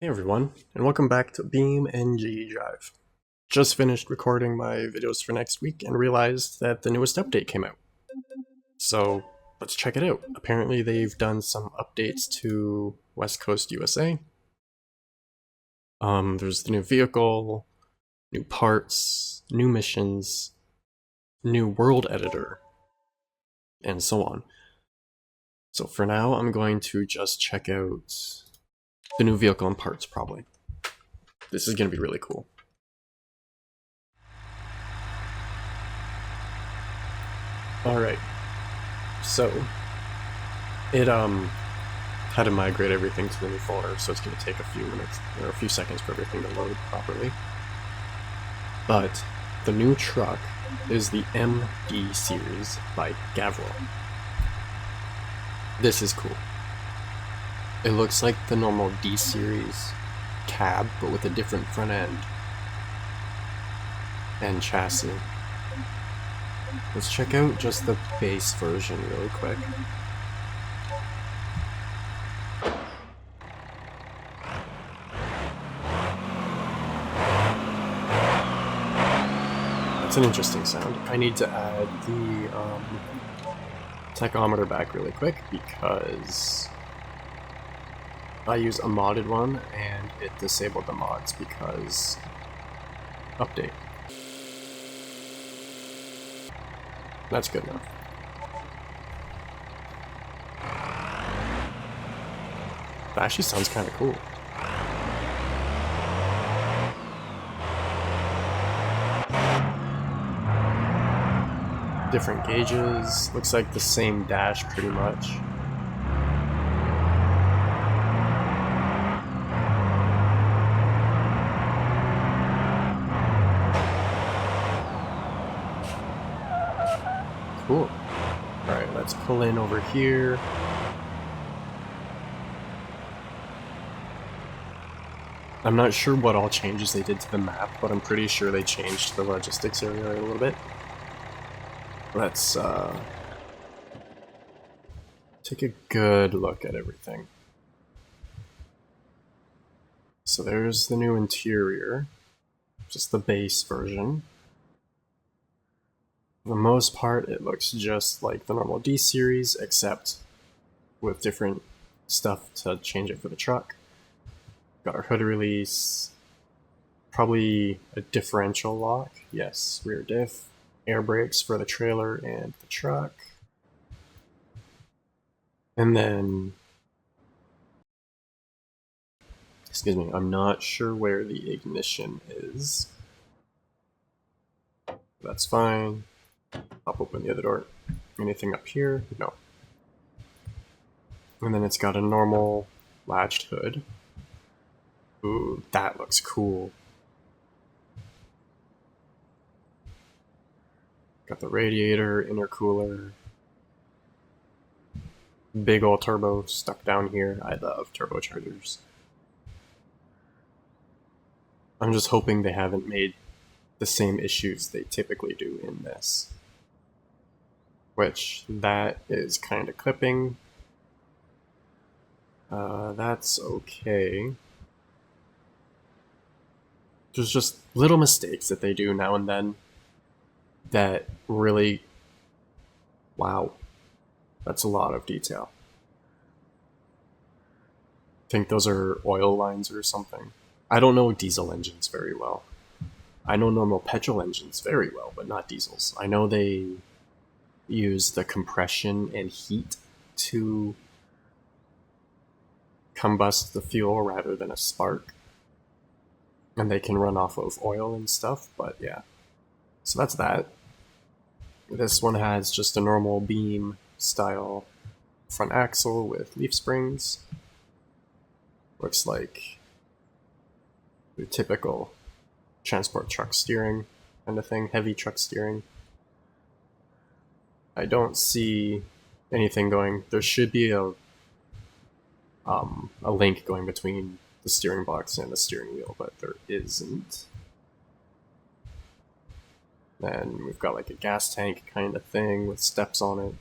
Hey everyone, and welcome back to BeamNG.drive. Just finished recording my videos for next week and realized that the newest update came out. So let's check it out. Apparently they've done some updates to West Coast USA. There's the new vehicle, new parts, new missions, new world editor, and so on. So for now, I'm going to just check out the new vehicle and parts, probably. This is going to be really cool. Alright, so it had to migrate everything to the new folder, so it's going to take a few minutes, or a few seconds for everything to load properly. But the new truck is the MD series by Geforce. This is cool. It looks like the normal D series cab, but with a different front end and chassis. Let's check out just the base version really quick. That's an interesting sound. I need to add the tachometer back really quick because I use a modded one and it disabled the mods because update. That's good enough. That actually sounds kind of cool. Different gauges, looks like the same dash pretty much. Cool. Alright, let's pull in over here. I'm not sure what all changes they did to the map, but I'm pretty sure they changed the logistics area a little bit. Let's take a good look at everything. So there's the new interior, just the base version. For the most part, it looks just like the normal D series, except with different stuff to change it for the truck. Got our hood release, probably a differential lock, yes, rear diff, air brakes for the trailer and the truck. And then, excuse me, I'm not sure where the ignition is. That's fine. Pop open the other door. Anything up here? No. And then it's got a normal latched hood. Ooh, that looks cool. Got the radiator, intercooler. Big ol' turbo stuck down here. I love turbochargers. I'm just hoping they haven't made the same issues they typically do in this. Which, that is kind of clipping. That's okay. There's just little mistakes that they do now and then that really... Wow. That's a lot of detail. I think those are oil lines or something. I don't know diesel engines very well. I know normal petrol engines very well, but not diesels. I know they use the compression and heat to combust the fuel rather than a spark. And they can run off of oil and stuff, but yeah. So that's that. This one has just a normal beam style front axle with leaf springs. Looks like your typical transport truck steering kind of thing, heavy truck steering. I don't see anything going. There should be a link going between the steering box and the steering wheel, but there isn't. Then we've got like a gas tank kind of thing with steps on it.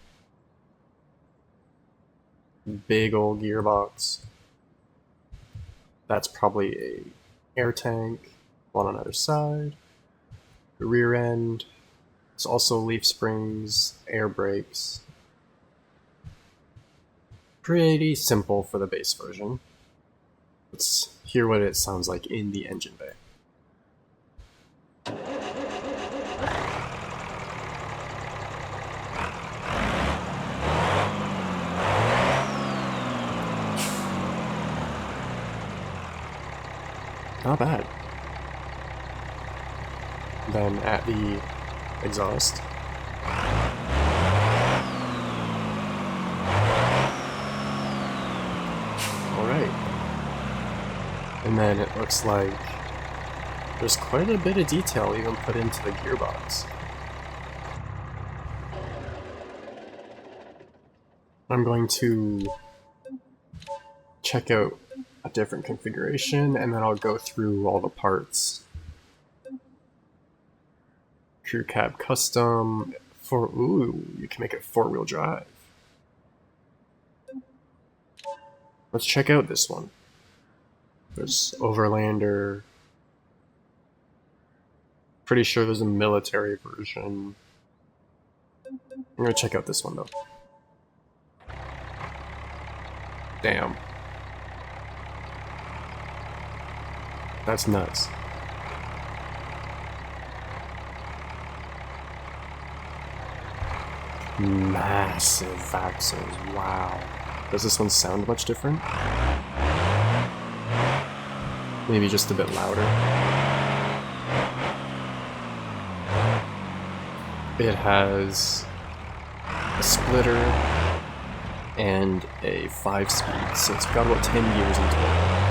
Big old gearbox. That's probably a air tank, one on either side. The rear end is also leaf springs, air brakes. Pretty simple for the base version. Let's hear what it sounds like in the engine bay. Not bad. Then at the exhaust. Alright. And then it looks like there's quite a bit of detail even put into the gearbox. I'm going to check out a different configuration and then I'll go through all the parts. Crew cab custom for, ooh, you can make it 4-wheel drive. Let's check out this one. There's Overlander. Pretty sure there's a military version. I'm gonna check out this one though. Damn. That's nuts. Massive axles, wow. Does this one sound much different? Maybe just a bit louder. It has a splitter and a 5-speed, so it's got about 10 gears in total.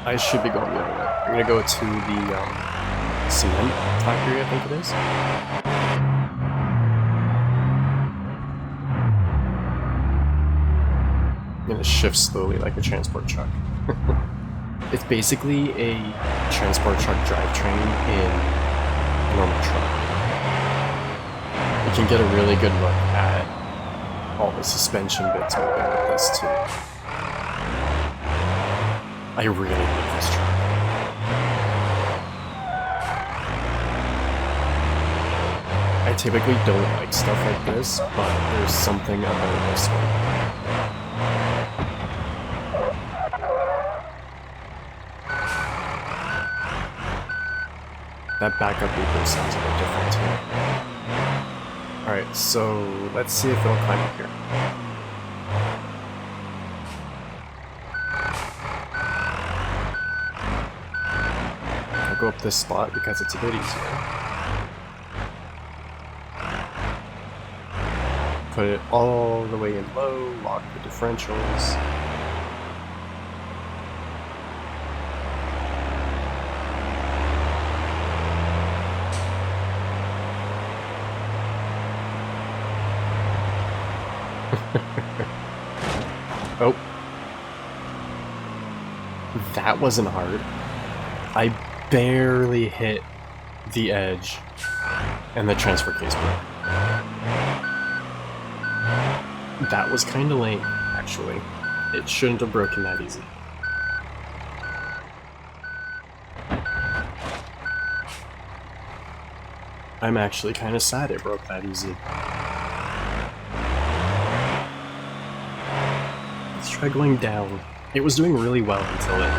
I should be going the other way. I'm gonna go to the cement factory, I think it is. I'm gonna shift slowly like a transport truck. It's basically a transport truck drivetrain in a normal truck. You can get a really good look at all the suspension bits moving with this too. I really like this truck. I typically don't like stuff like this, but there's something about this one. That backup beeper sounds a bit different too. Alright, so let's see if it'll climb up here. I'll go up this spot because it's a bit easier. Put it all the way in low, lock the differentials. Oh. That wasn't hard. I barely hit the edge and the transfer case broke. That was kinda lame, actually. It shouldn't have broken that easy. I'm actually kinda sad it broke that easy. Let's try going down. It was doing really well until it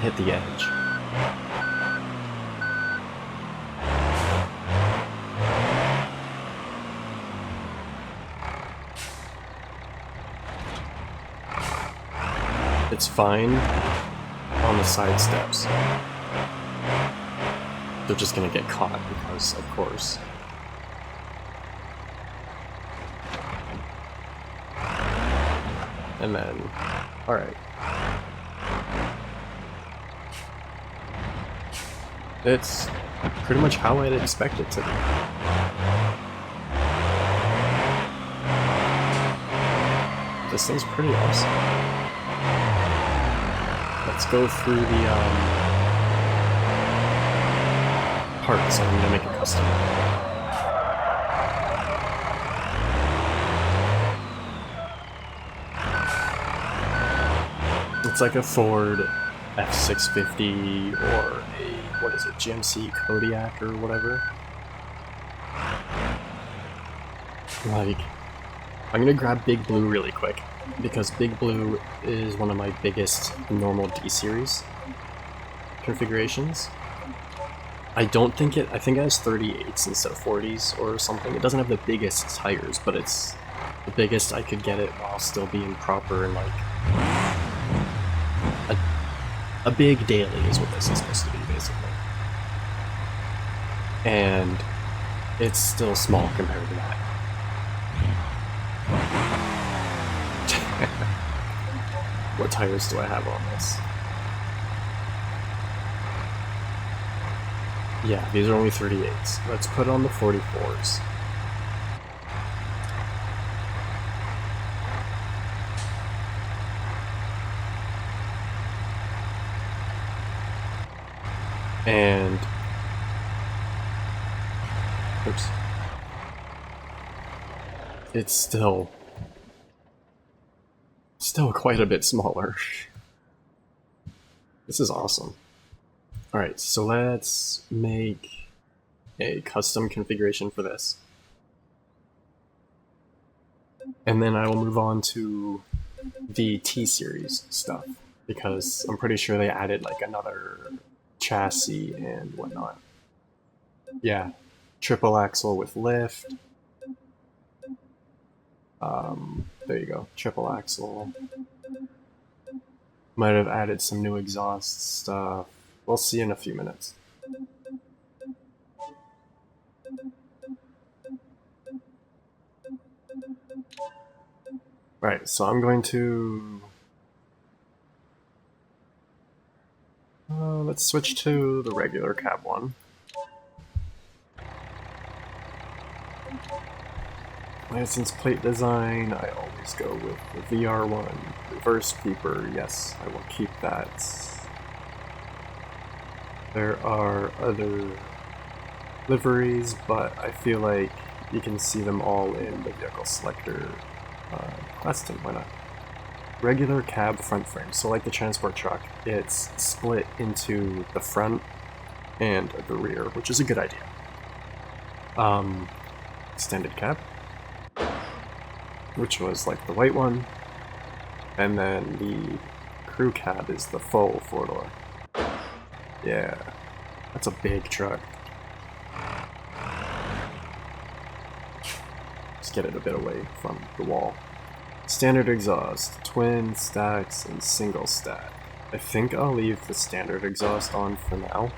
hit the edge. It's fine on the side steps. They're just gonna get caught because, of course. And then, alright. It's pretty much how I'd expect it to be. This thing's pretty awesome. Let's go through the parts. I'm gonna make a custom. It's like a Ford F650 or a, what is it, GMC Kodiak or whatever. Like, I'm gonna grab Big Blue really quick, because Big Blue is one of my biggest normal D-series configurations. I don't think it, I think it has 38s instead of 40s or something. It doesn't have the biggest tires, but it's the biggest I could get it while still being proper and like a big daily is what this is supposed to be, basically. And it's still small compared to that. What tires do I have on this? Yeah, these are only 38s. Let's put on the 44s. And... oops. It's still quite a bit smaller. This is awesome. Alright, so let's make a custom configuration for this. And then I will move on to the T-Series stuff, because I'm pretty sure they added like another chassis and whatnot. Yeah, triple axle with lift. There you go, triple axle. Might have added some new exhaust stuff. We'll see in a few minutes. Right, so I'm going to... let's switch to the regular cab one. License plate design, I always go with the VR1. Reverse beeper, yes, I will keep that. There are other liveries, but I feel like you can see them all in the vehicle selector class 10, why not? Regular cab front frame, so like the transport truck, it's split into the front and the rear, which is a good idea. Extended cab, which was like the white one, and then the crew cab is the full four-door. Yeah, that's a big truck. Just get it a bit away from the wall. Standard exhaust, twin, stacks, and single stack. I think I'll leave the standard exhaust on for now.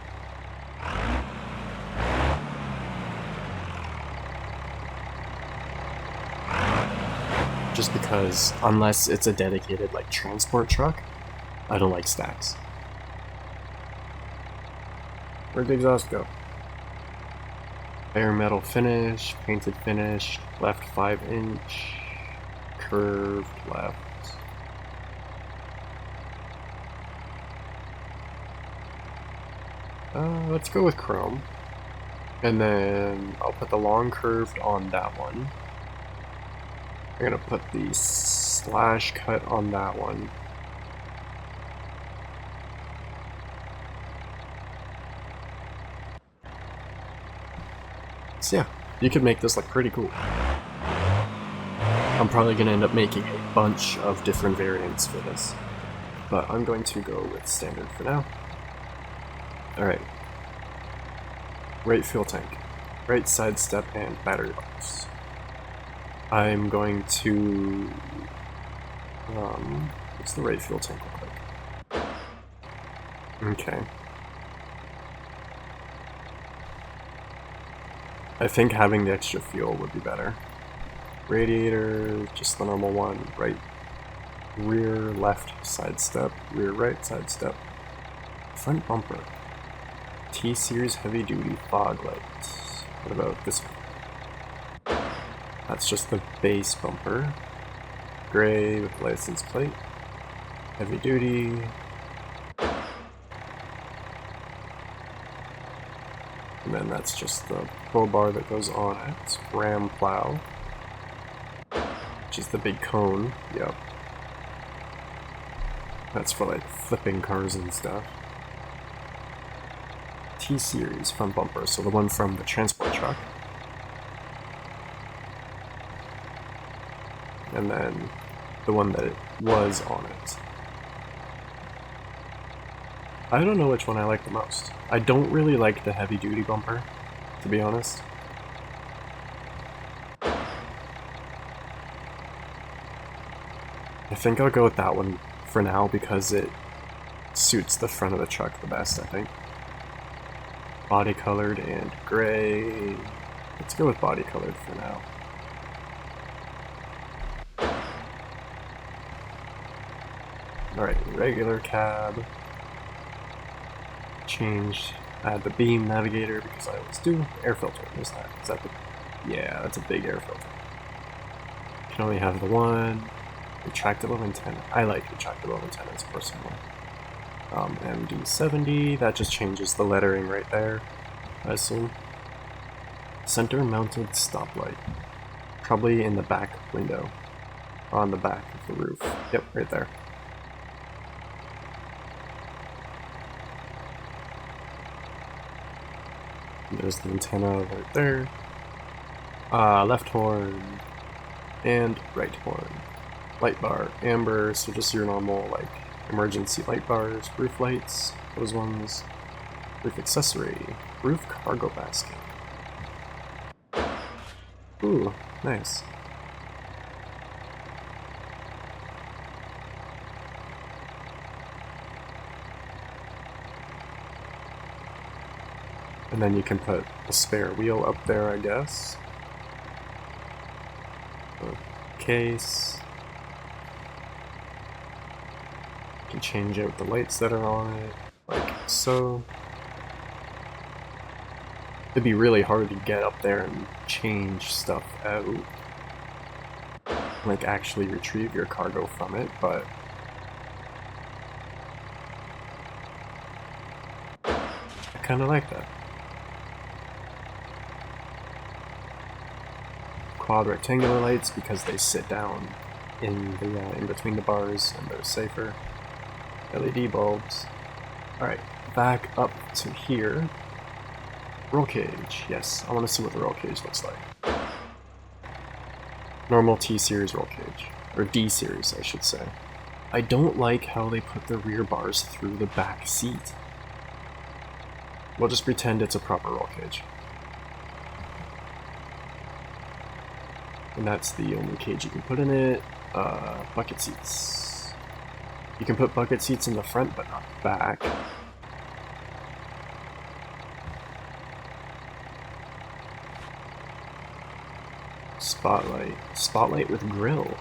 Just because, unless it's a dedicated like transport truck, I don't like stacks. Where'd the exhaust go? Bare metal finish, painted finish, left 5-inch, curved left. Let's go with chrome. And then I'll put the long curved on that one. I'm gonna put the slash cut on that one. So yeah, you could make this look pretty cool. I'm probably gonna end up making a bunch of different variants for this, but I'm going to go with standard for now. Alright. Right fuel tank, right side step, and battery box. I'm going to... what's the right fuel tank look like? Okay. I think having the extra fuel would be better. Radiator, just the normal one. Right, rear left side step, rear right side step. Front bumper. T-Series heavy duty fog lights. What about this one? That's just the base bumper. Gray with license plate. Heavy duty. And then that's just the pull bar that goes on it. Ram plow. Which is the big cone. Yep. That's for like flipping cars and stuff. T-Series front bumper, so the one from the transport truck. And then the one that it was on it. I don't know which one I like the most. I don't really like the heavy duty bumper, to be honest. I think I'll go with that one for now because it suits the front of the truck the best, I think. Body colored and gray. Let's go with body colored for now. Alright, regular cab. Changed. Add the beam navigator because I always do. Air filter. Where's that? Is that the... Yeah, that's a big air filter. Can only have the one. Retractable antenna. I like retractable antennas personally. MD70. That just changes the lettering right there, I assume. Center mounted stoplight. Probably in the back window. On the back of the roof. Yep, right there. There's the antenna right there. Left horn. And right horn. Light bar. Amber, so just your normal, like, emergency light bars. Roof lights. Those ones. Roof accessory. Roof cargo basket. Ooh, nice. And then you can put a spare wheel up there, I guess. A case. You can change out the lights that are on it, like so. It'd be really hard to get up there and change stuff out. Like actually retrieve your cargo from it, but I kinda like that. Quad rectangular lights because they sit down in the in between the bars and they're safer. LED bulbs. Alright, back up to here. Roll cage. Yes, I want to see what the roll cage looks like. Normal T-Series roll cage. Or D-Series, I should say. I don't like how they put the rear bars through the back seat. We'll just pretend it's a proper roll cage. And that's the only cage you can put in it. Bucket seats. You can put bucket seats in the front, but not the back. Spotlight. Spotlight with grill.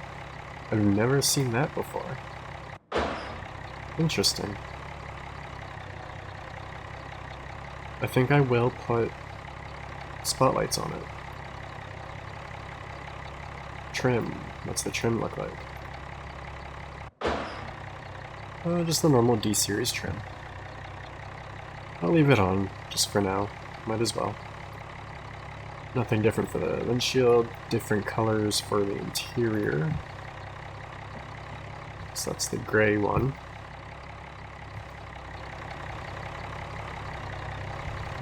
I've never seen that before. Interesting. I think I will put spotlights on it. Trim. What's the trim look like? Just the normal D-Series trim. I'll leave it on, just for now. Might as well. Nothing different for the windshield, different colors for the interior. So that's the gray one.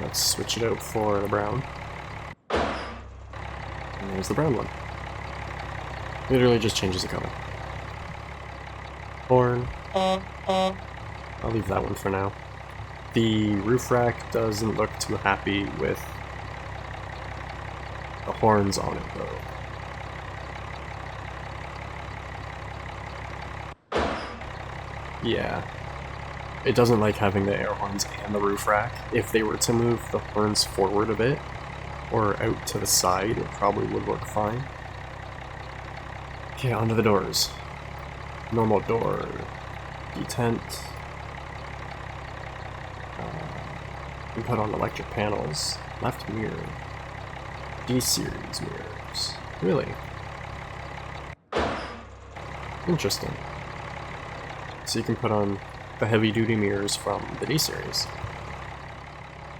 Let's switch it out for the brown. And there's the brown one. Literally just changes the color. Horn. I'll leave that one for now. The roof rack doesn't look too happy with the horns on it, though. Yeah. It doesn't like having the air horns and the roof rack. If they were to move the horns forward a bit, or out to the side, it probably would work fine. Okay, onto the doors. Normal door. Detent. We put on electric panels. Left mirror. D-Series mirrors. Really? Interesting. So you can put on the heavy-duty mirrors from the D-Series.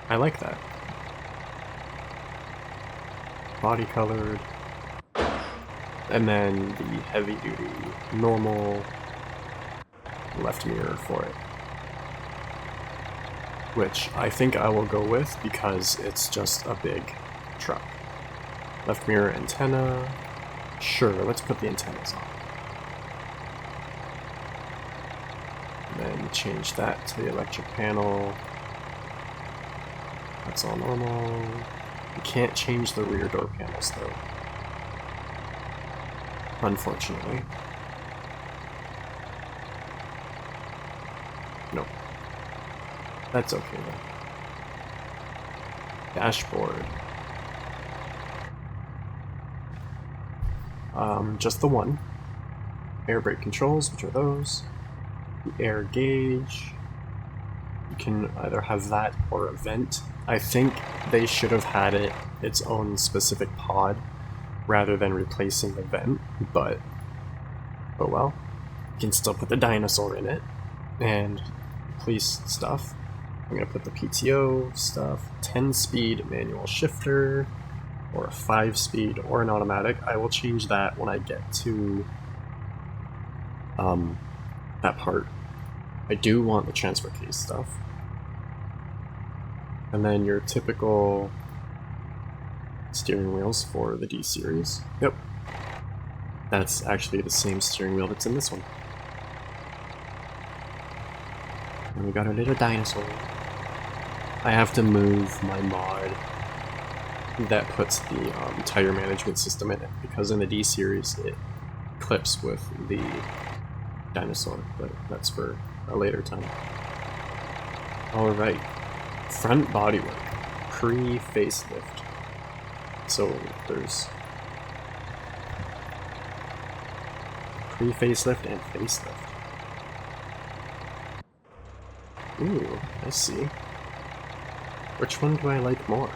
I like that. Body colored. And then the heavy-duty normal left mirror for it. Which I think I will go with because it's just a big truck. Left mirror antenna. Sure, let's put the antennas on. And then change that to the electric panel. That's all normal. You can't change the rear door panels though. Unfortunately. Nope. That's okay though. Dashboard. Just the one. Air brake controls, which are those. The air gauge. You can either have that or a vent. I think they should have had it its own specific pod rather than replacing the vent, but oh well. You can still put the dinosaur in it and police stuff. I'm gonna put the PTO stuff, 10-speed manual shifter, or a 5-speed, or an automatic. I will change that when I get to that part. I do want the transfer case stuff. And then your typical steering wheels for the D series. Yep. That's actually the same steering wheel that's in this one. And we got our little dinosaur. I have to move my mod that puts the tire management system in it, because in the D series it clips with the dinosaur, but that's for a later time. Alright, front bodywork, pre-facelift. So there's pre-facelift and facelift. Ooh, I see. Which one do I like more?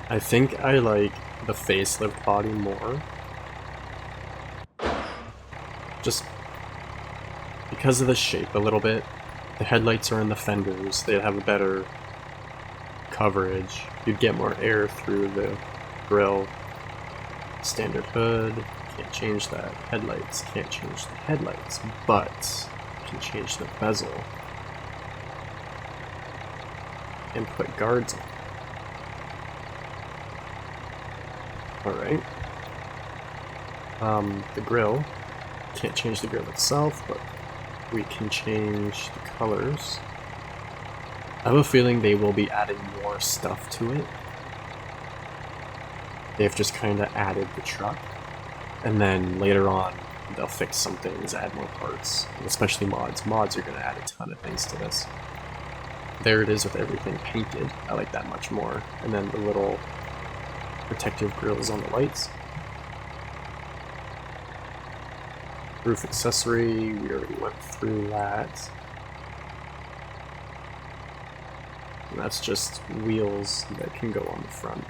I think I like the facelift body more. Just because of the shape a little bit. The headlights are in the fenders, they have a better coverage. You'd get more air through the grille. Standard hood, can't change that. Headlights, can't change the headlights, but you can change the bezel and put guards on. Alright. The grille, can't change the grille itself, but we can change the colors. I have a feeling they will be adding more stuff to it. They've just kind of added the truck, and then later on they'll fix some things, add more parts, especially mods. Mods are going to add a ton of things to this. There it is with everything painted. I like that much more. And then the little protective grills on the lights. Roof accessory, we already went through that. And that's just wheels that can go on the front.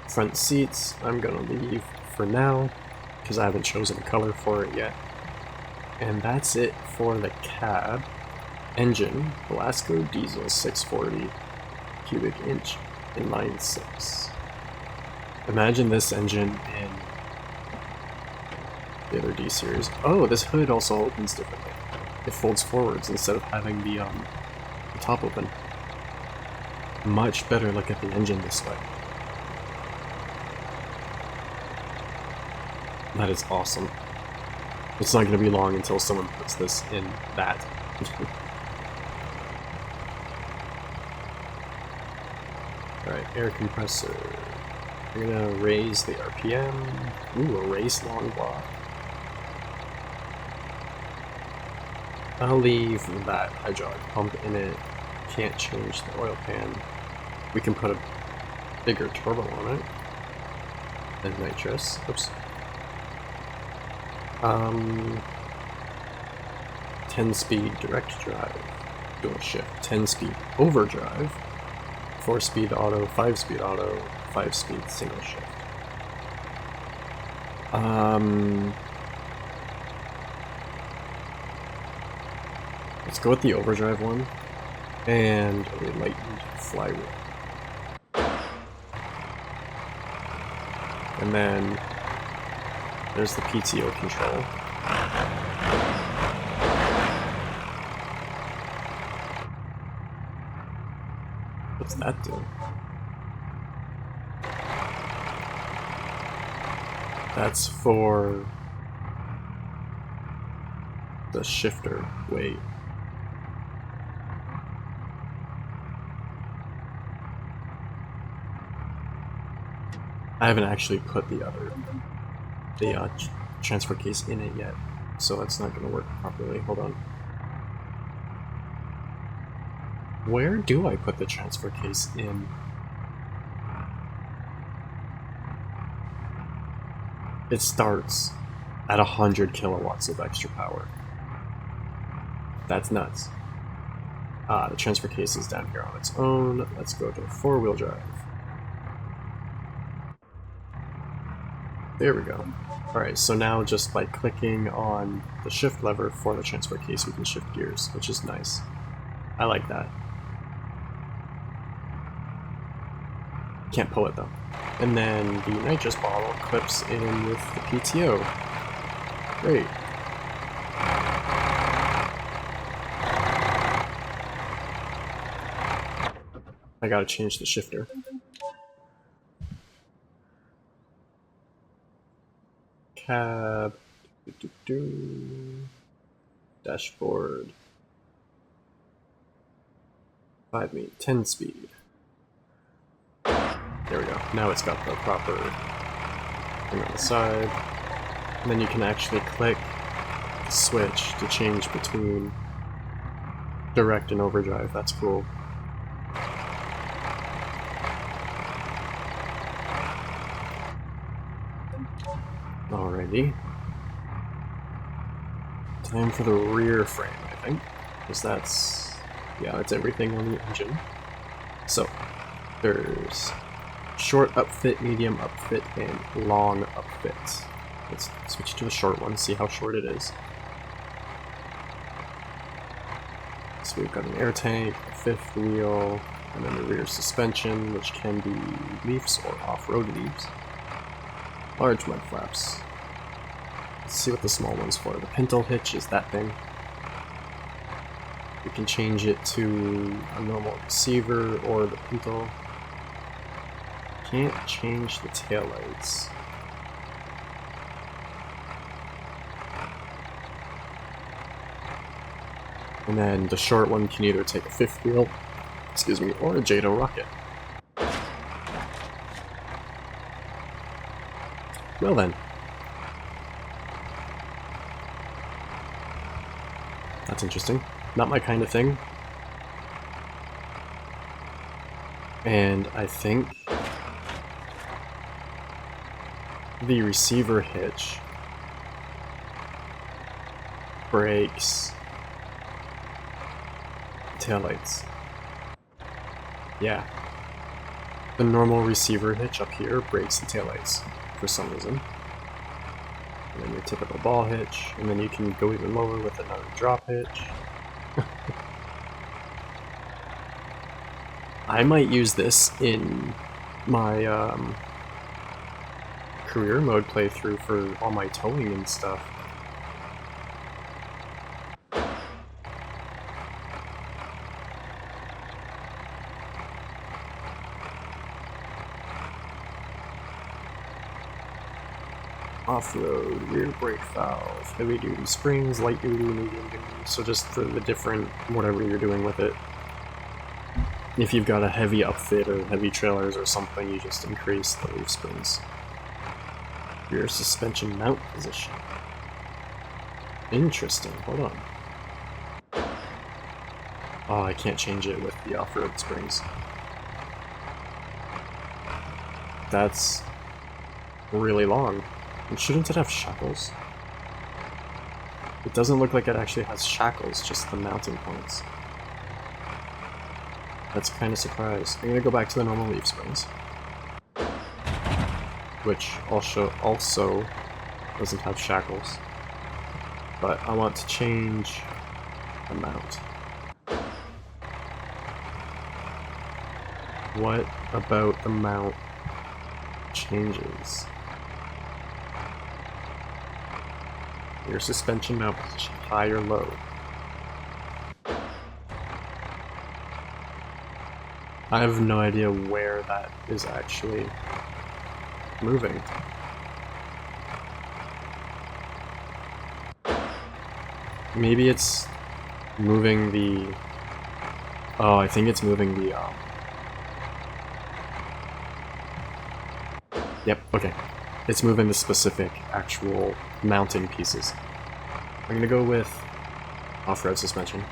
Front seats, I'm gonna leave for now, because I haven't chosen a color for it yet. And that's it for the cab. Engine, Velasco diesel 640 cubic inch inline 6. Imagine this engine in the other D series. Oh, this hood also opens differently. It folds forwards instead of having the top open. Much better look at the engine this way. That is awesome. It's not going to be long until someone puts this in that. Alright, air compressor. We're going to raise the RPM. Ooh, a race long block. I'll leave that hydraulic pump in it. Can't change the oil pan. We can put a bigger turbo on it. And nitrous. Oops. 10-speed direct drive, dual shift, 10-speed overdrive, 4-speed auto, 5-speed auto, 5-speed single shift. Let's go with the overdrive one, and a lightened flywheel. And then there's the PTO control. What's that do? That's for the shifter. Wait. I haven't actually put the transfer case in it yet, so that's not going to work properly. Hold on. Where do I put the transfer case in? It starts at 100 kilowatts of extra power. That's nuts. The transfer case is down here on its own. Let's go to 4-wheel drive. There we go. Alright, so now just by clicking on the shift lever for the transfer case, we can shift gears, which is nice. I like that. Can't pull it though. And then the nitrous bottle clips in with the PTO. Great. I gotta change the shifter. Cab. Dashboard. 10 speed. There we go. Now it's got the proper thing on the side. And then you can actually click the switch to change between direct and overdrive. That's cool. Alrighty. Time for the rear frame, I think. Because that's... yeah, that's everything on the engine. So, there's short upfit, medium upfit, and long upfit. Let's switch to the short one, see how short it is. So we've got an air tank, a fifth wheel, and then the rear suspension, which can be leafs or off-road leaves. Large mud flaps. Let's see what the small one's for. The pintle hitch is that thing. We can change it to a normal receiver or the pintle. Can't change the taillights. And then the short one can either take a fifth wheel, excuse me, or a JATO rocket. Well then. That's interesting. Not my kind of thing. And I think the receiver hitch breaks taillights. Yeah. The normal receiver hitch up here breaks the taillights for some reason. And then your typical ball hitch, and then you can go even lower with another drop hitch. I might use this in my career mode playthrough for all my towing and stuff. Off-road, rear brake valve, heavy-duty springs, light-duty, medium-duty, so just the different whatever you're doing with it. If you've got a heavy upfit or heavy trailers or something, you just increase the leaf springs. Rear suspension mount position. Interesting, hold on. Oh, I can't change it with the off-road springs. That's really long. And shouldn't it have shackles? It doesn't look like it actually has shackles, just the mounting points. That's kind of surprised. I'm gonna go back to the normal leaf springs, which also doesn't have shackles. But I want to change the mount. What about the mount changes? Rear suspension mount position, high or low. I have no idea where that is actually moving. Maybe it's moving the... Oh, I think it's moving the, Yep, okay. It's moving the specific actual mounting pieces. I'm gonna go with off-road suspension.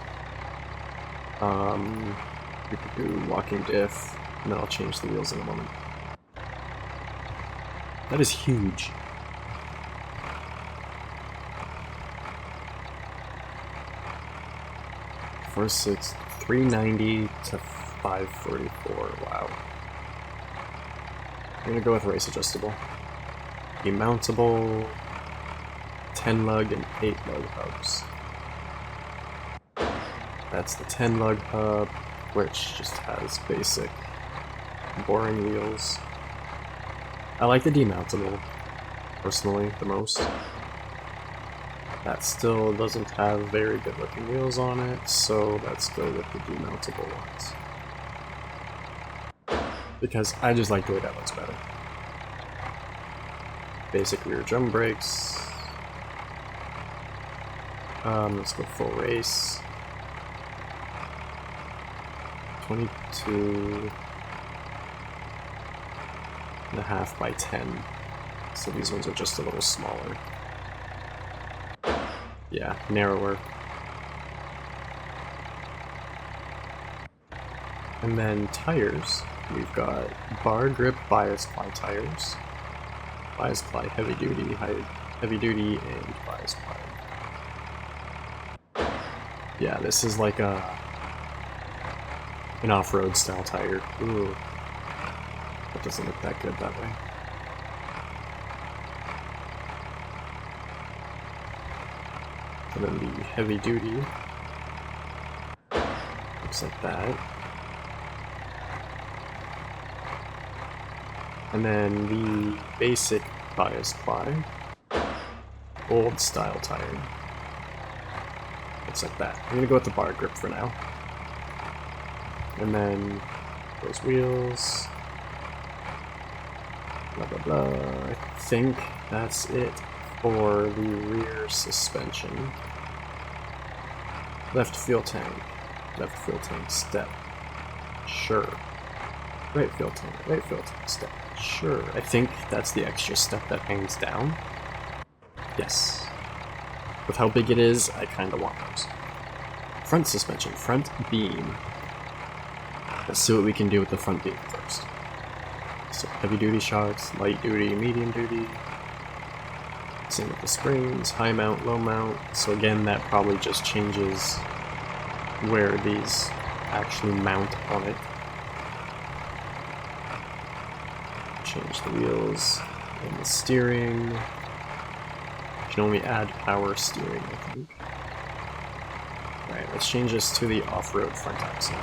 We could do walking diff, and then I'll change the wheels in a moment. That is huge. First, it's 390 to 544. Wow. I'm gonna go with race adjustable. Demountable, 10 lug and 8 lug hubs. That's the 10 lug hub, which just has basic boring wheels. I like the demountable, personally, the most. That still doesn't have very good looking wheels on it, so let's go with the demountable ones. Because I just like the way that looks better. Basic rear drum brakes. Let's go full race. 22.5 by 10. So these ones are just a little smaller. Yeah, narrower. And then tires. We've got bar grip bias ply tires. Bias ply heavy duty, heavy duty, and bias ply. Yeah, this is like an off-road style tire. Ooh. That doesn't look that good that way. And then the heavy duty looks like that. And then the basic bias ply, old style tire, looks like that. I'm gonna go with the bar grip for now. And then those wheels, blah blah blah. I think that's it for the rear suspension. Left fuel tank step, sure. Right fuel tank step, sure. I think that's the extra step that hangs down. Yes. With how big it is, I kinda want those. Front suspension, front beam. Let's see what we can do with the front beam first. So heavy duty shocks, light duty, medium duty. Same with the springs, high mount, low mount. So again, that probably just changes where these actually mount on it. Change the wheels and the steering. You can only add power steering, I think. Alright, let's change this to the off-road front axle.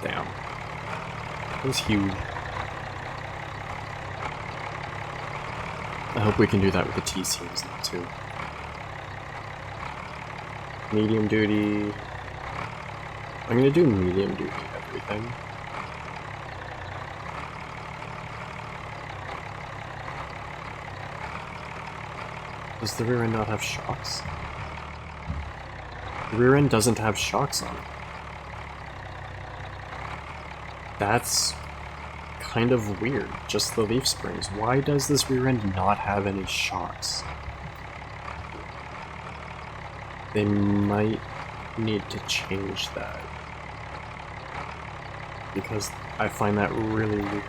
Damn. That was huge. I hope we can do that with the T-series now too. Medium duty. I'm gonna do medium duty everything. Does the rear end not have shocks? The rear end doesn't have shocks on it. That's kind of weird, just the leaf springs. Why does this rear end not have any shocks? They might need to change that. Because I find that really weird.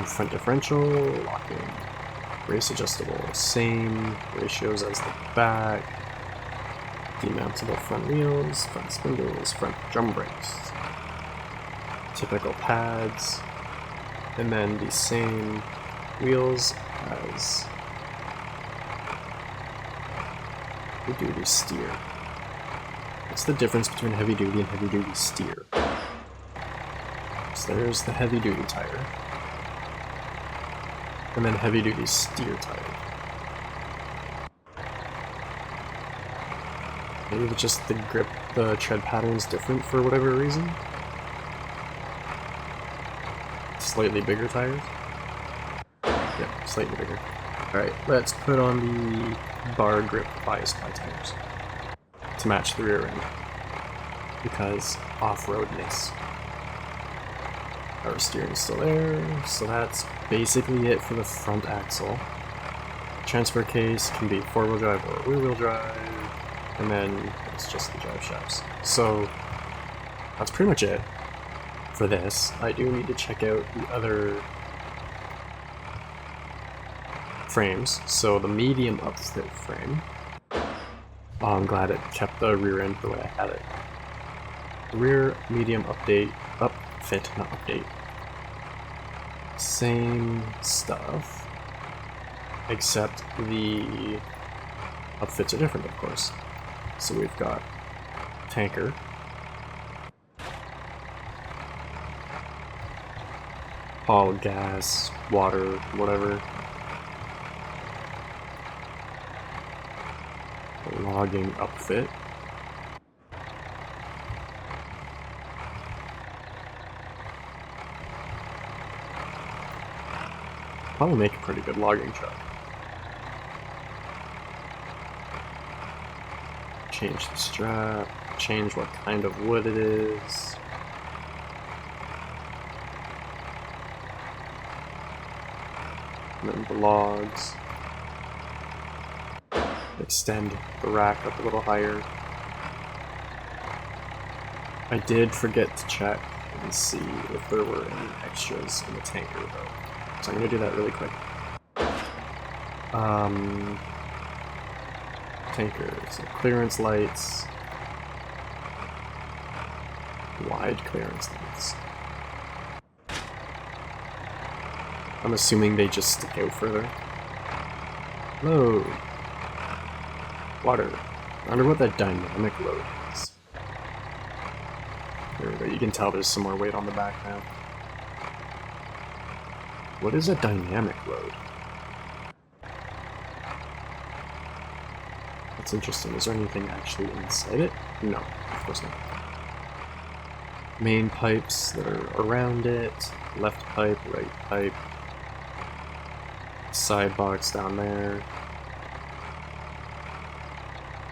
Front differential, locking, race adjustable, same ratios as the back, demountable front wheels, front spindles, front drum brakes, typical pads, and then the same wheels as heavy duty steer. What's the difference between heavy duty and heavy duty steer? So there's the heavy duty tire. and then heavy duty steer tire. Maybe it's just the grip, the tread pattern is different for whatever reason. Slightly bigger tires. Yep, slightly bigger. Alright, let's put on the bar grip bias ply tires to match the rear end, because off-roadness. Power steering is still there, so that's basically it for the front axle. Transfer case can be 4-wheel drive or rear-wheel drive, and then it's just the drive shafts. So that's pretty much it for this. I do need to check out the other frames. So the medium upfit frame, I'm glad it kept the rear end the way I had it. The rear medium upfit, not update. Same stuff, except the upfits are different, of course. So we've got tanker, all gas, water, whatever. Logging upfit. Probably make a pretty good logging truck. Change the strap, change what kind of wood it is. And then the logs. Extend the rack up a little higher. I did forget to check and see if there were any extras in the tanker though. So I'm gonna do that really quick. Tanker, so clearance lights. Wide clearance lights. I'm assuming they just stick out further. Load. Water. I wonder what that dynamic load is. There we go, you can tell there's some more weight on the back now. What is a dynamic load? That's interesting. Is there anything actually inside it? No, of course not. Main pipes that are around it. Left pipe, right pipe. Side box down there.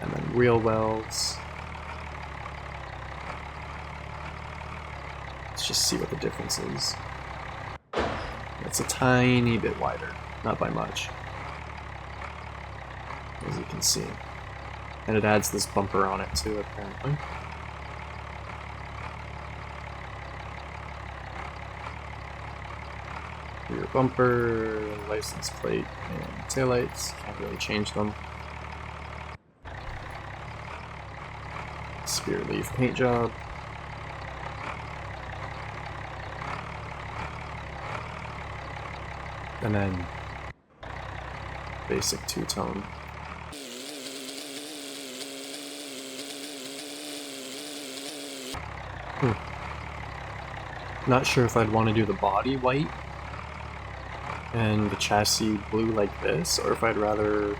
And then wheel wells. Let's just see what the difference is. It's a tiny bit wider, not by much, as you can see. And it adds this bumper on it too, apparently. Rear bumper, license plate, and taillights. Can't really change them. Spear leaf paint job. And then basic two-tone. Not sure if I'd want to do the body white and the chassis blue like this, or if I'd rather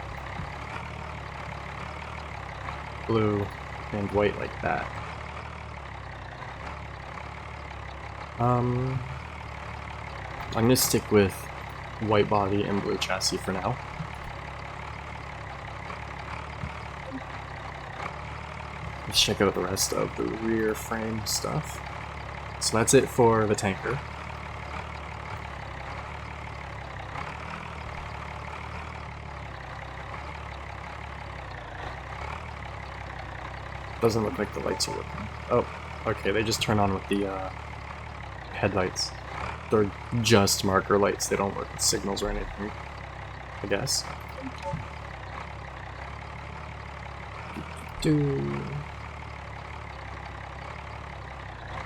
blue and white like that. I'm gonna stick with white body and blue chassis for now. Let's check out the rest of the rear frame stuff. So that's it for the tanker. Doesn't look like the lights are working. Oh, okay, they just turn on with the headlights. They're just marker lights, they don't work with signals or anything, I guess.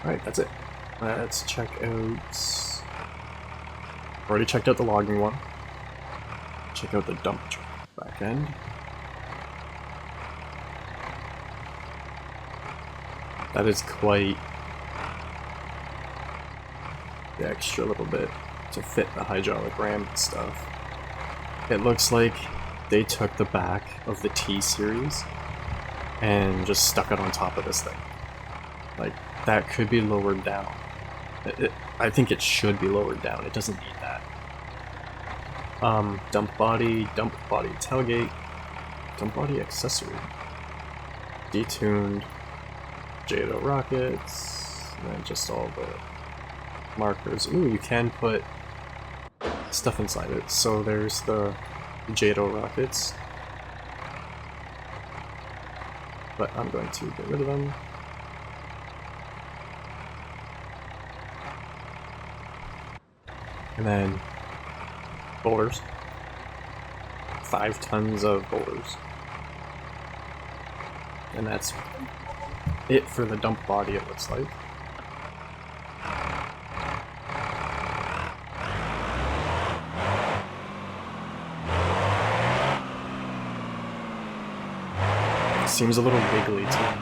Alright, that's it. Let's check out... Already checked out the logging one. Check out the dump truck back end. That is quite the extra little bit. to fit the hydraulic ram and stuff. It looks like they took the back of the T series and just stuck it on top of this thing. Like, that could be lowered down. I think it should be lowered down. It doesn't need that. Dump body tailgate, dump body accessory, detuned, JATO rockets, and then just all the markers. Ooh, you can put stuff inside it. So there's the JATO rockets, but I'm going to get rid of them. And then boulders. 5 tons of boulders. And that's it for the dump body, it looks like. Seems a little wiggly too.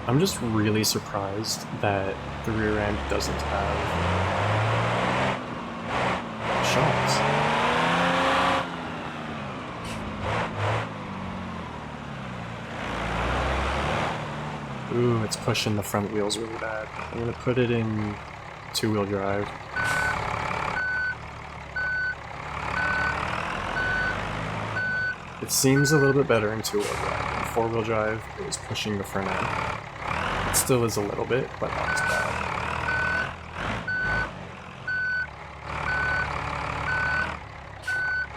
I'm just really surprised that the rear end doesn't have shocks. Ooh, it's pushing the front wheels really bad. I'm gonna put it in 2-wheel drive. It seems a little bit better in 2-wheel drive. In 4-wheel drive, it was pushing the front end. It still is a little bit, but not as bad.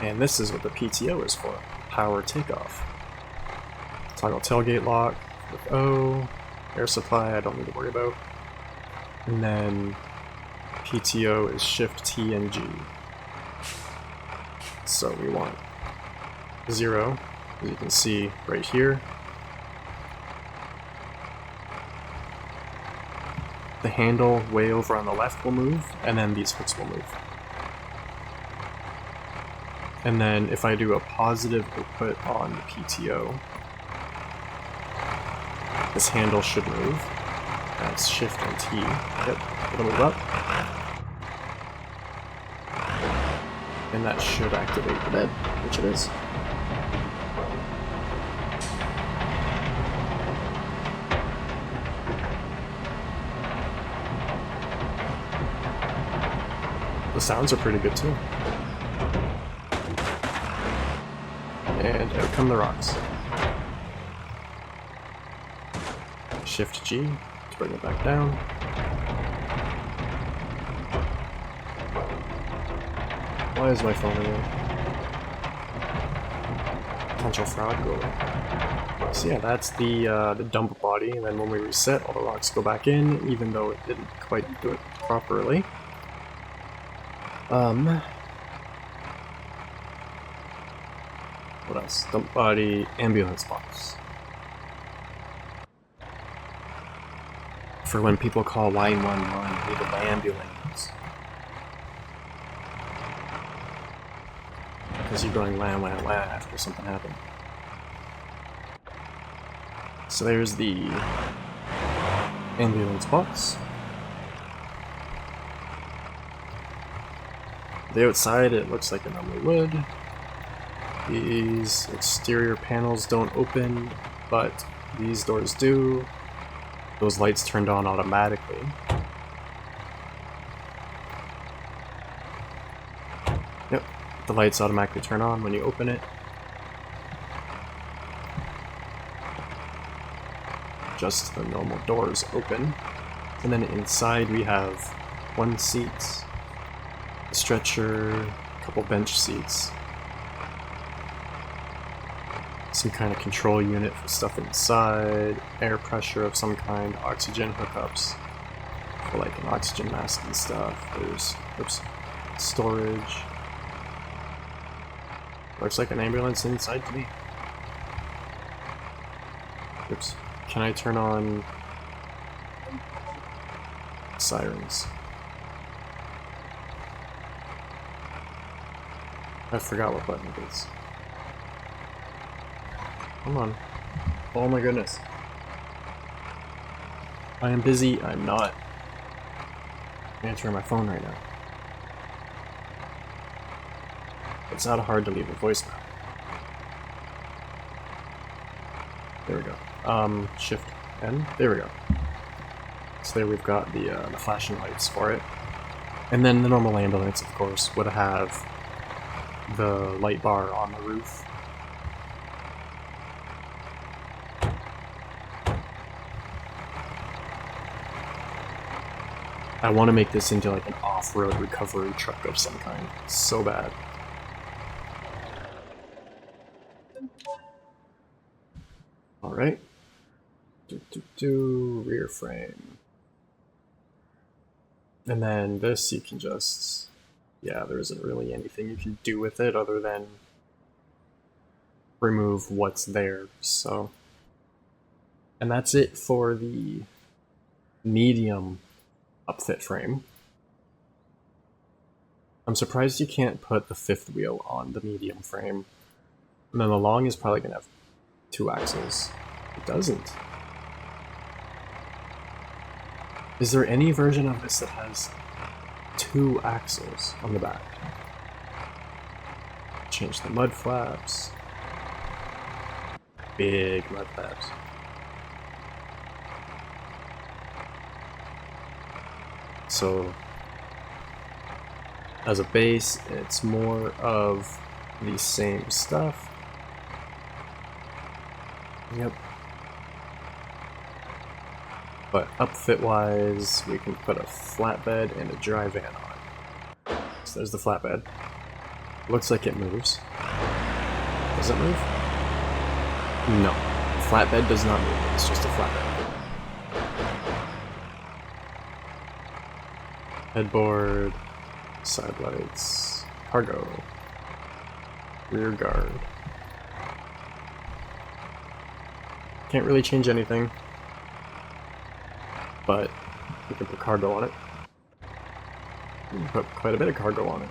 And this is what the PTO is for. Power takeoff. Toggle tailgate lock with O. Air supply, I don't need to worry about. And then PTO is Shift T and G. So we want 0, as you can see right here. The handle way over on the left will move, and then these hooks will move. And then if I do a positive output on the PTO, this handle should move. That's Shift and T. Yep, it'll move up. And that should activate the bed, which it is. The sounds are pretty good too. And out come the rocks. Shift G to bring it back down. Why is my phone ringing? Potential fraud, go away. So yeah, that's the dump body, and then when we reset, all the rocks go back in, even though it didn't quite do it properly. What else? Dump body, ambulance box. For when people call 911, needed by ambulance. Because you're going wah wah wah after something happened. So there's the ambulance box. The outside, it looks like it normally would. These exterior panels don't open, but these doors do. Those lights turned on automatically. Yep, the lights automatically turn on when you open it. Just the normal doors open. And then inside we have 1 seat, a stretcher, a couple bench seats, some kind of control unit for stuff inside, air pressure of some kind, oxygen hookups for like an oxygen mask and stuff. There's, oops, storage. Looks like an ambulance inside to me. Oops. Can I turn on sirens? I forgot what button it is. Come on. Oh my goodness. I am busy. I'm not answering my phone right now. It's not hard to leave a voicemail. There we go. Shift N. There we go. So there we've got the flashing lights for it. And then the normal ambulance, of course, would have the light bar on the roof. I want to make this into like an off-road recovery truck of some kind. So bad. Alright. Rear frame. And then this you can just... yeah, there isn't really anything you can do with it other than remove what's there, so... and that's it for the medium upfit frame. I'm surprised you can't put the fifth wheel on the medium frame. And then the long is probably gonna have 2 axles. It doesn't. Is there any version of this that has 2 axles on the back? Change the mud flaps. Big mud flaps. So, as a base, it's more of the same stuff. Yep. But upfit wise, we can put a flatbed and a dry van on. So there's the flatbed. Looks like it moves. Does it move? No. Flatbed does not move, it's just a flatbed. Headboard, side lights, cargo, rear guard. Can't really change anything, but we can put cargo on it. We can put quite a bit of cargo on it.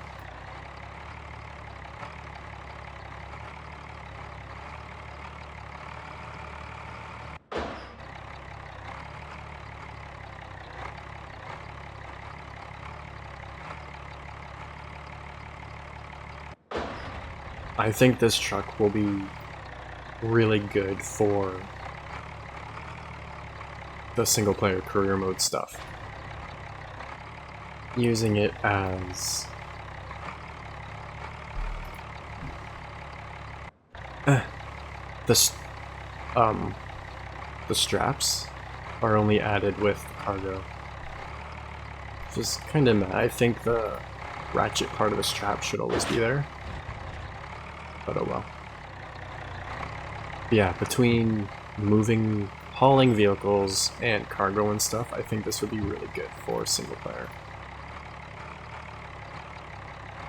I think this truck will be really good for the single player career mode stuff. Using it as the straps are only added with the cargo. Just kind of mad. I think the ratchet part of the strap should always be there. But oh well. But yeah, between hauling vehicles and cargo and stuff, I think this would be really good for single player.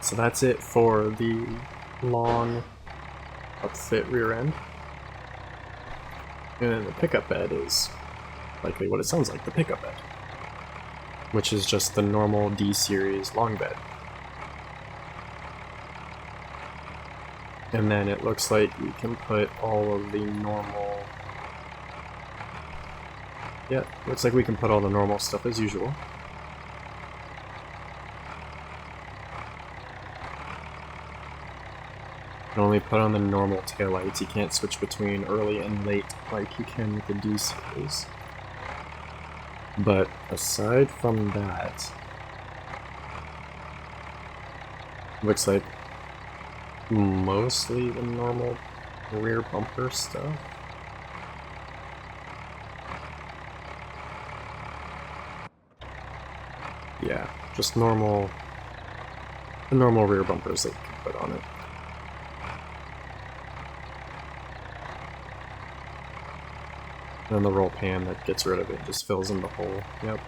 So that's it for the long upfit rear end. And then the pickup bed is likely what it sounds like, the pickup bed. Which is just the normal D-series long bed. And then it looks like we can put all of the normal... yeah, looks like we can put all the normal stuff as usual. You can only put on the normal taillights, you can't switch between early and late like you can with the D-series. But aside from that, looks like mostly the normal rear bumper stuff. Yeah, just the normal rear bumpers that you can put on it. And then the roll pan that gets rid of it just fills in the hole. Yep.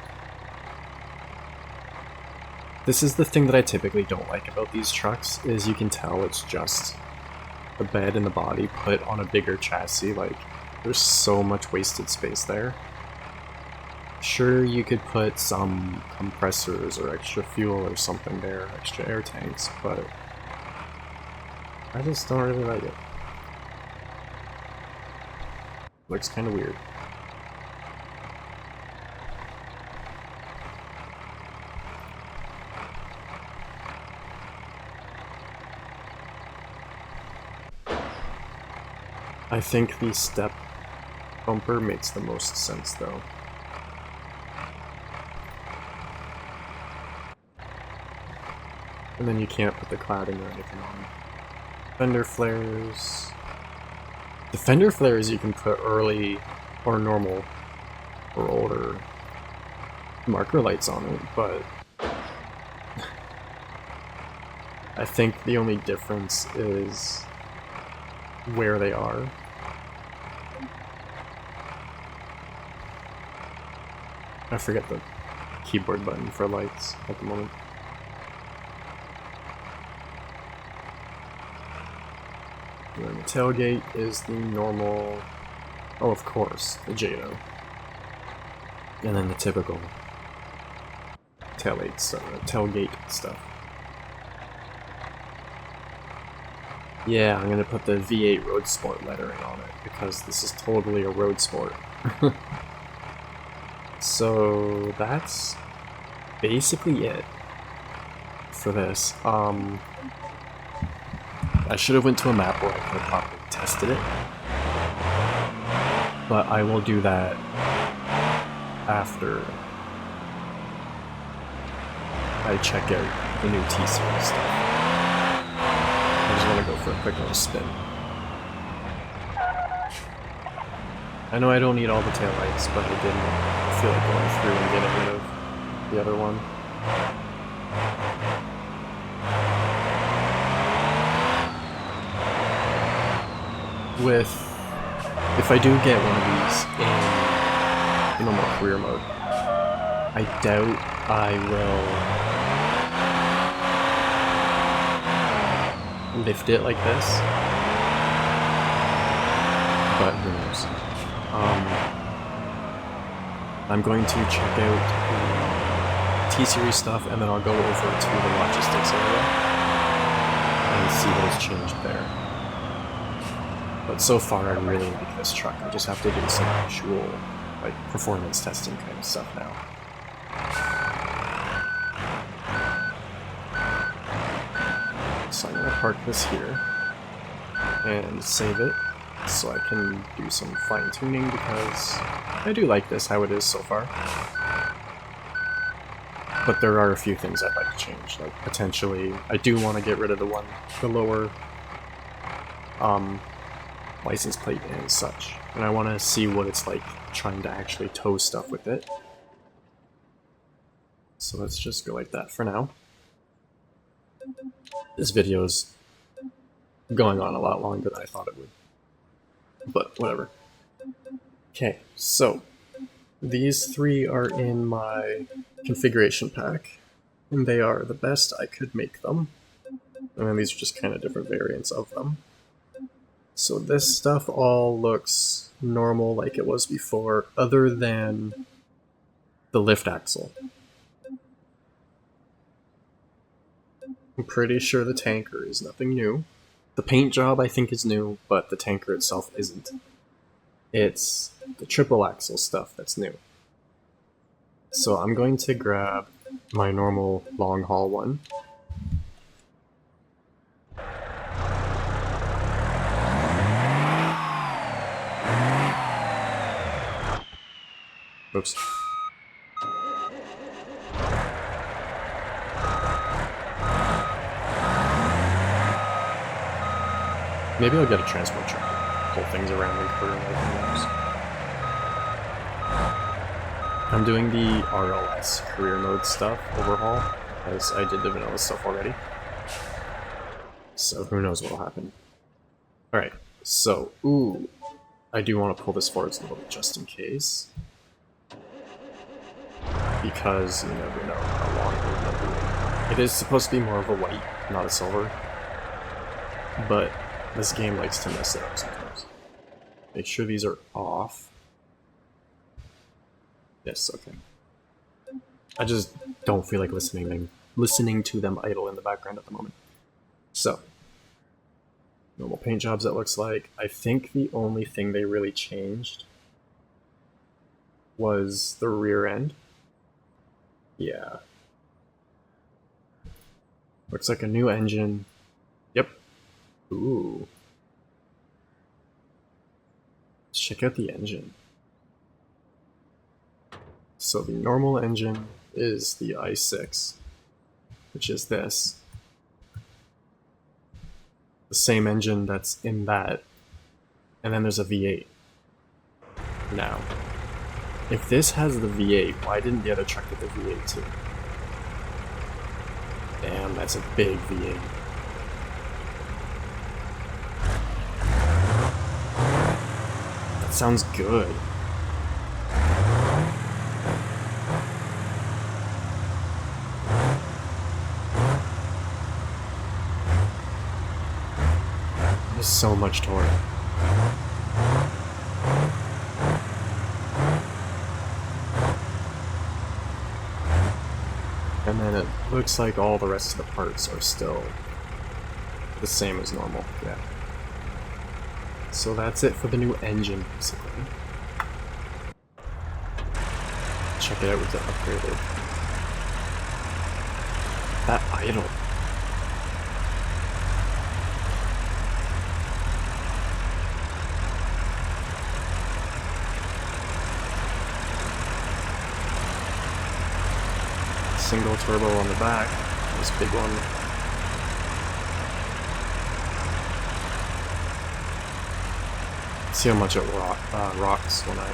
This is the thing that I typically don't like about these trucks, is you can tell it's just the bed and the body put on a bigger chassis. Like, there's so much wasted space there. Sure, you could put some compressors or extra fuel or something there, extra air tanks, but I just don't really like it. Looks kind of weird. I think the step bumper makes the most sense though. And then you can't put the cladding or anything on. Fender flares. The fender flares you can put early or normal or older marker lights on it, but I think the only difference is where they are. I forget the keyboard button for lights at the moment. And then the tailgate is the normal, oh of course, the Jado. And then the typical tailgate stuff. Yeah, I'm gonna put the V8 Road Sport lettering on it because this is totally a road sport. So that's basically it for this. I should have went to a map where I could have probably tested it, but I will do that after I check out the new T-Series stuff. I just want to go for a quick little spin. I know I don't need all the taillights, but I didn't feel like going through and getting rid of the other one. If I do get one of these in normal career mode, I doubt I will lift it like this, but who knows. I'm going to check out the T-Series stuff, and then I'll go over to the logistics area and see what has changed there. But so far, I really like this truck. I just have to do some actual, like, performance testing kind of stuff now. So I'm gonna park this here and save it so I can do some fine-tuning because I do like this how it is so far. But there are a few things I'd like to change. Like potentially, I do want to get rid of the lower license plate and such, and I want to see what it's like trying to actually tow stuff with it. So let's just go like that for now. This video's going on a lot longer than I thought it would, but whatever. Okay, so these three are in my configuration pack, and they are the best I could make them. And then these are just kind of different variants of them. So this stuff all looks normal like it was before, other than the lift axle. I'm pretty sure the tanker is nothing new. The paint job I think is new, but the tanker itself isn't. It's the triple axle stuff that's new. So I'm going to grab my normal long haul one. Oops. Maybe I'll get a transport truck to pull things around and curve like. I'm doing the RLS career mode stuff overhaul, as I did the vanilla stuff already. So who knows what'll happen. Alright, so, ooh, I do want to pull this forward a little bit just in case. Because you never know how long it will end up being. It is supposed to be more of a white, not a silver. But this game likes to mess it up sometimes. Make sure these are off. Yes, okay. I just don't feel like listening to them idle in the background at the moment. So, normal paint jobs it looks like. I think the only thing they really changed was the rear end. Yeah. Looks like a new engine. Yep. Ooh. Let's check out the engine. So the normal engine is the i6, which is this. The same engine that's in that. And then there's a V8. Now, if this has the V8, why didn't the other truck get the V8 too? Damn, that's a big V8. That sounds good. There's so much torque. And then it looks like all the rest of the parts are still the same as normal, yeah. So that's it for the new engine, basically. Check it out with the upgraded. That idle. Single turbo on the back, this big one. See how much it rocks when I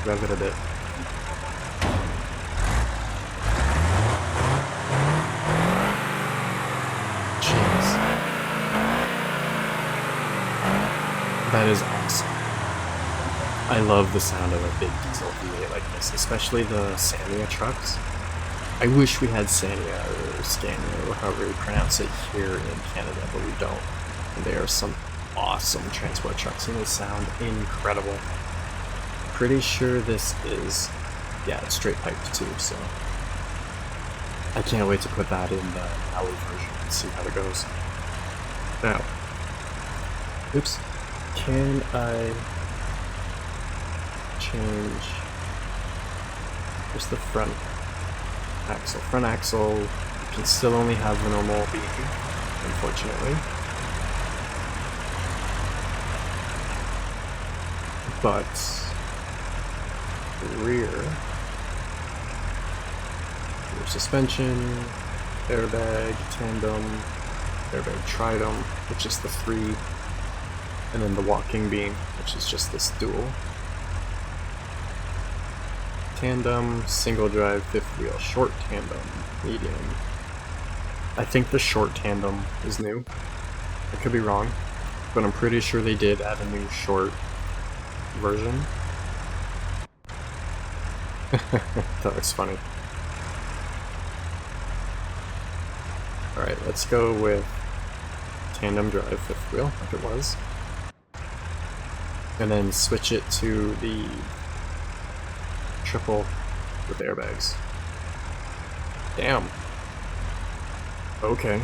rev it a bit. Jeez. That is awesome. I love the sound of a big diesel V8 like this, especially the Sania trucks. I wish we had Sania or Scania or however you pronounce it here in Canada, but we don't. And they are some awesome transport trucks and they sound incredible. Pretty sure this is, yeah, it's straight piped too, so I can't wait to put that in the alley version and see how it goes. Now, oops, can I change just the front axle? Front axle, you can still only have the normal beam, unfortunately. But rear suspension, airbag, tandem, airbag tridem, which is the 3, and then the walking beam, which is just this dual. Tandem, single drive, 5th wheel, short tandem, medium. I think the short tandem is new. I could be wrong, but I'm pretty sure they did add a new short version. That looks funny. Alright, let's go with tandem drive, 5th wheel, like it was. And then switch it to the triple with airbags. Damn. Okay.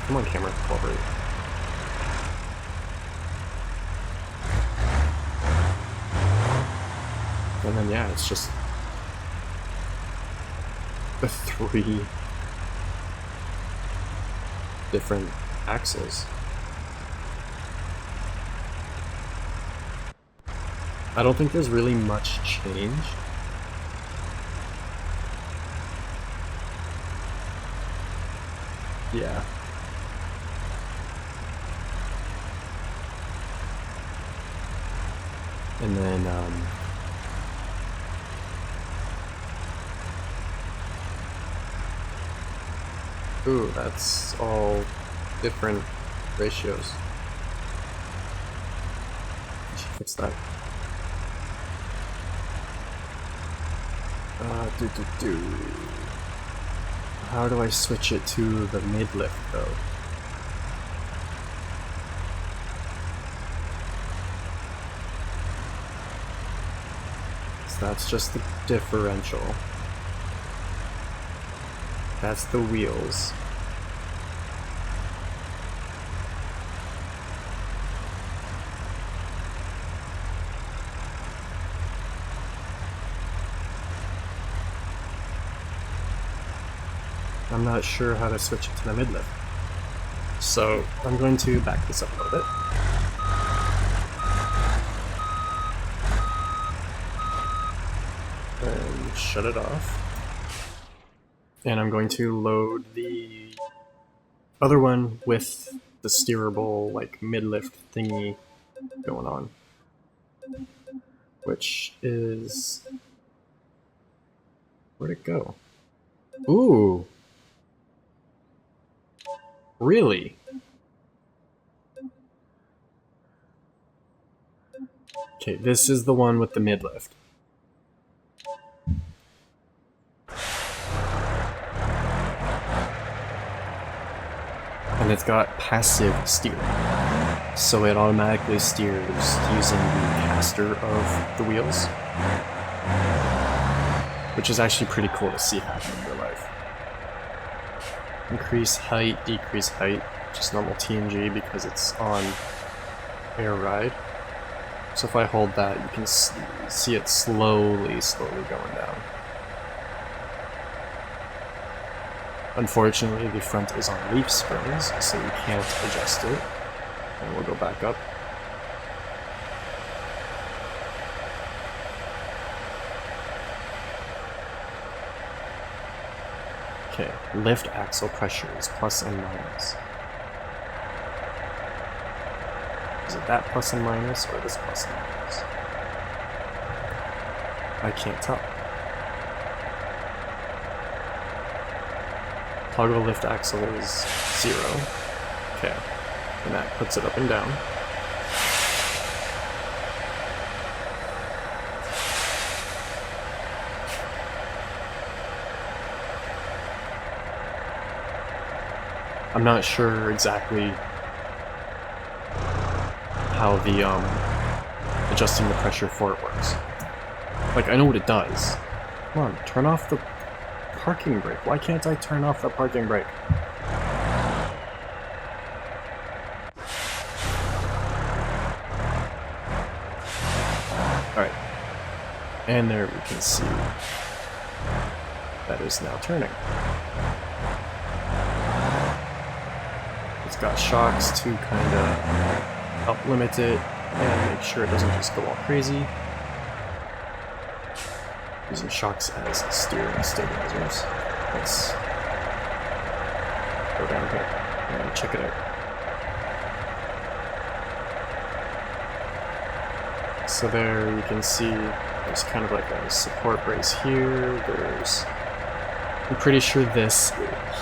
Come on, camera, cooperate. And then, yeah, it's just the 3 different axles. I don't think there's really much change. Yeah. And then, ooh, that's all different ratios. I should fix that. How do I switch it to the mid-lift, though? So that's just the differential. That's the wheels. I'm not sure how to switch it to the mid-lift. So I'm going to back this up a little bit. And shut it off. And I'm going to load the other one with the steerable, like, mid-lift thingy going on. Which is... where'd it go? Ooh! Really? Okay, this is the one with the mid-lift. And it's got passive steering, so it automatically steers using the caster of the wheels, which is actually pretty cool to see happen in real life. Increase height, decrease height, just normal TNG because it's on air ride. So if I hold that, you can see it slowly going down. Unfortunately, the front is on leaf springs, so you can't adjust it. And we'll go back up. Okay, lift axle pressure is plus and minus. Is it that plus and minus, or this plus and minus? I can't tell. Toggle lift axle is 0. Okay, and that puts it up and down. I'm not sure exactly how the adjusting the pressure for it works. Like, I know what it does. Come on, turn off the parking brake. Why can't I turn off the parking brake? Alright. And there we can see that is now turning. It's got shocks to kind of help limit it and make sure it doesn't just go all crazy. Using shocks as steering stabilizers. Let's go down here and check it out. So there you can see there's kind of like a support brace here. I'm pretty sure this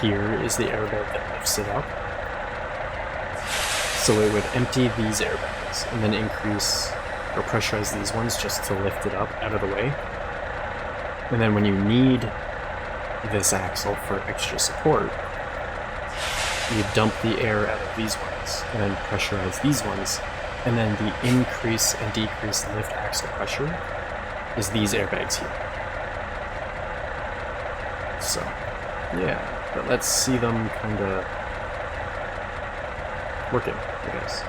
here is the airbag that lifts it up. So it would empty these airbags and then increase or pressurize these ones just to lift it up out of the way. And then when you need this axle for extra support, you dump the air out of these ones and then pressurize these ones, and then the increase and decrease lift axle pressure is these airbags here. So, yeah, but let's see them kind of working, I guess.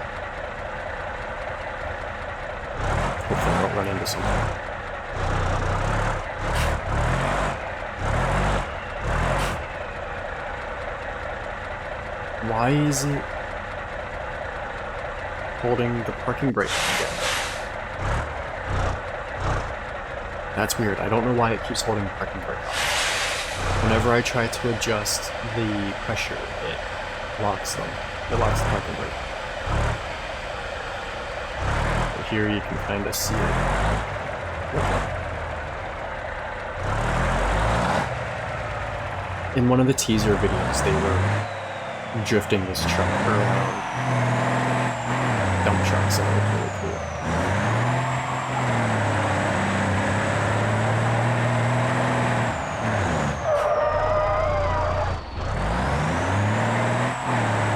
Hopefully I don't run into something. Why is it holding the parking brake again? That's weird. I don't know why it keeps holding the parking brake off. Whenever I try to adjust the pressure, it locks them. It locks the parking brake. But here you can kind of see it. In one of the teaser videos, they were drifting this truck around dump trucks, and it looked really cool.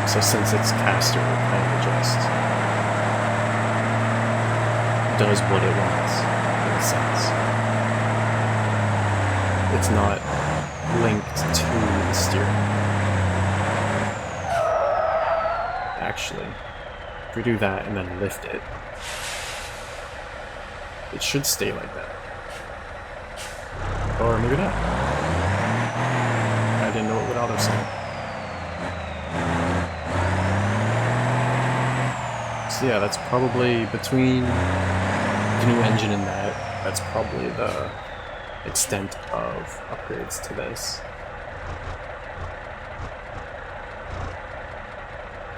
So since it's caster, it kind of just does what it wants, in a sense. It's not linked to the steering. Actually, if we do that and then lift it, it should stay like that. Or maybe not. I didn't know it would auto-sync. So yeah, that's probably between the new engine and that's probably the extent of upgrades to this.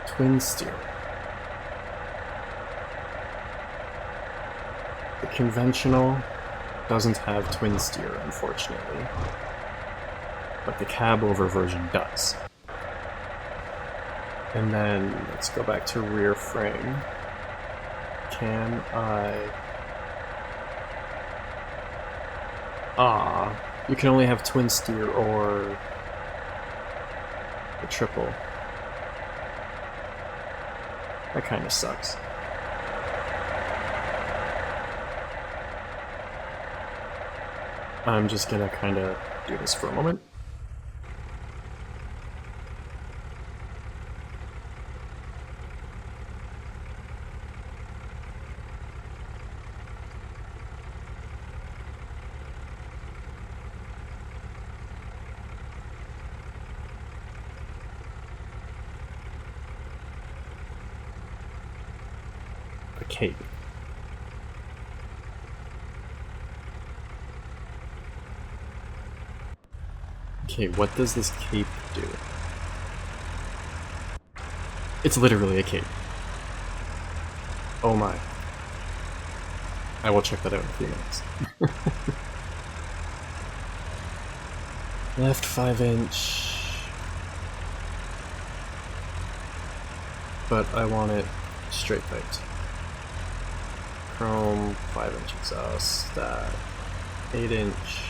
Twin steer. The conventional doesn't have twin steer, unfortunately, but the cab over version does. And then let's go back to rear frame. Can I... you can only have twin steer or the triple. That kind of sucks. I'm just gonna kind of do this for a moment. A cape. Okay, what does this cape do? It's literally a cape. Oh my. I will check that out in a few minutes. Left 5-inch. But I want it straight piped. Chrome, 5-inch exhaust, 8-inch.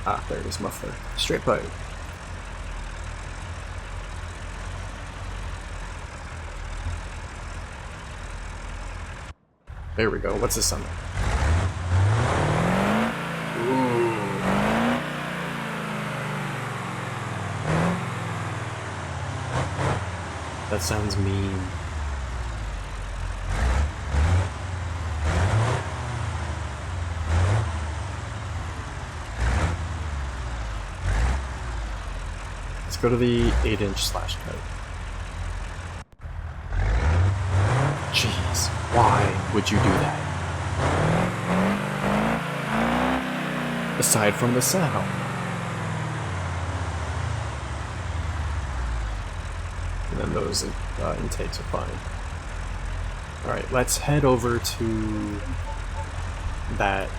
Ah, there it is, muffler. Straight pipe. There we go. What's this on? Ooh. That sounds mean. Let's go to the 8-inch slash cut. Jeez, why would you do that? Aside from the sound. And then those intakes are fine. Alright, let's head over to that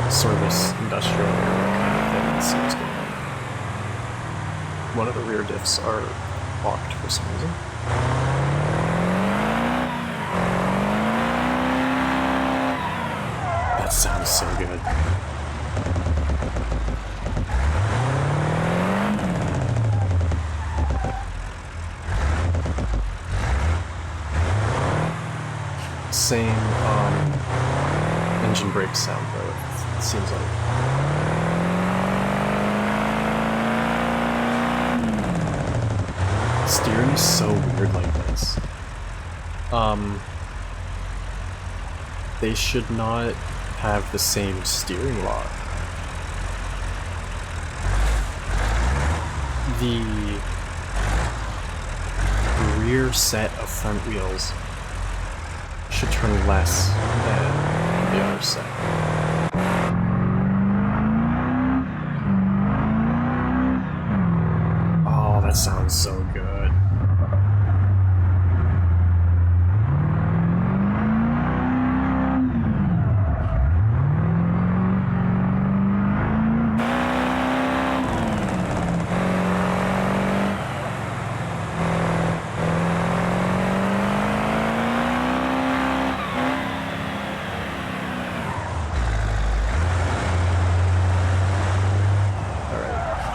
service industrial area kind of thing and see what's going on. One of the rear diffs are locked for some reason. That sounds so good. Same engine brake sound though, it seems like. Steering is so weird like this. They should not have the same steering lock. The rear set of front wheels should turn less than the other set. Oh, that sounds so good.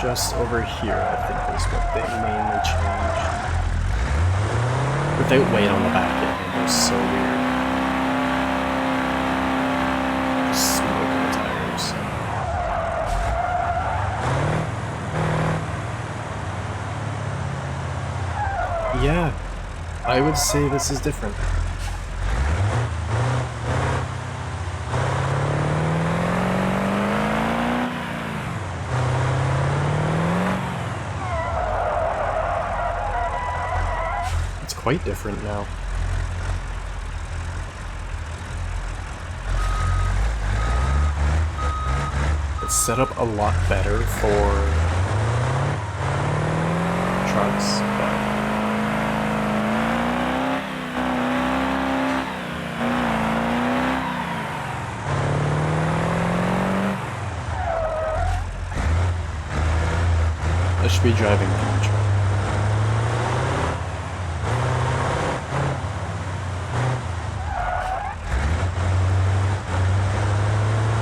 Just over here, I think is what they mainly changed. Without weight on the back end, it was so weird. Just smoking the tires. Yeah, I would say this is different. quite different now. It's set up a lot better for trucks, but I should be driving the truck.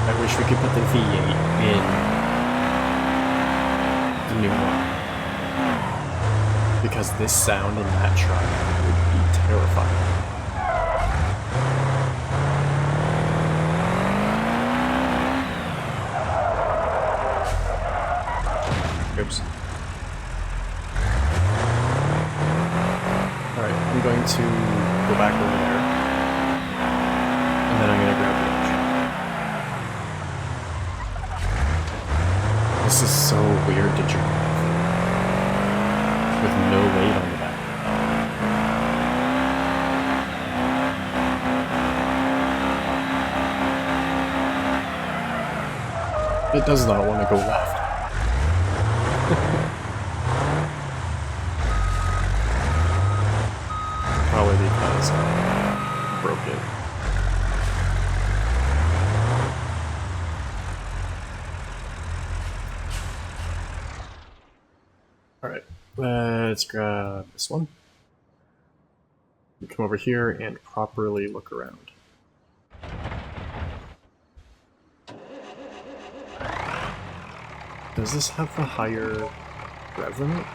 I wish we could put the V8 in the new one, because this sound in that truck would be terrifying. Oops. Alright, I'm going to go back over there, and then I'm going to grab the edge. This is so weird to drive, with no weight on the back. It does not want to go left. Probably because I broke it. Alright, let's grab this one. Come over here and properly look around. Does this have a higher rev limit?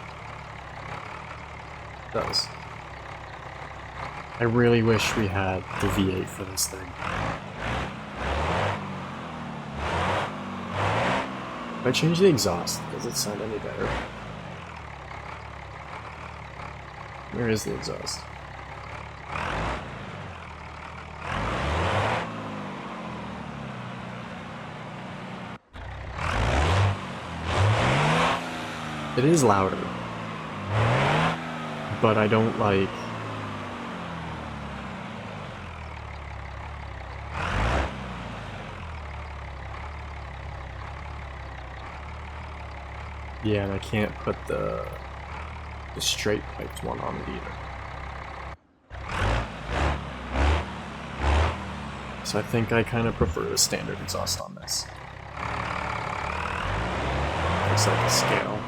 It does. I really wish we had the V8 for this thing. If I change the exhaust, does it sound any better? Where is the exhaust? It is louder, but I don't like... Yeah, and I can't put the straight piped one on it either. So I think I kind of prefer the standard exhaust on this. Looks like a scale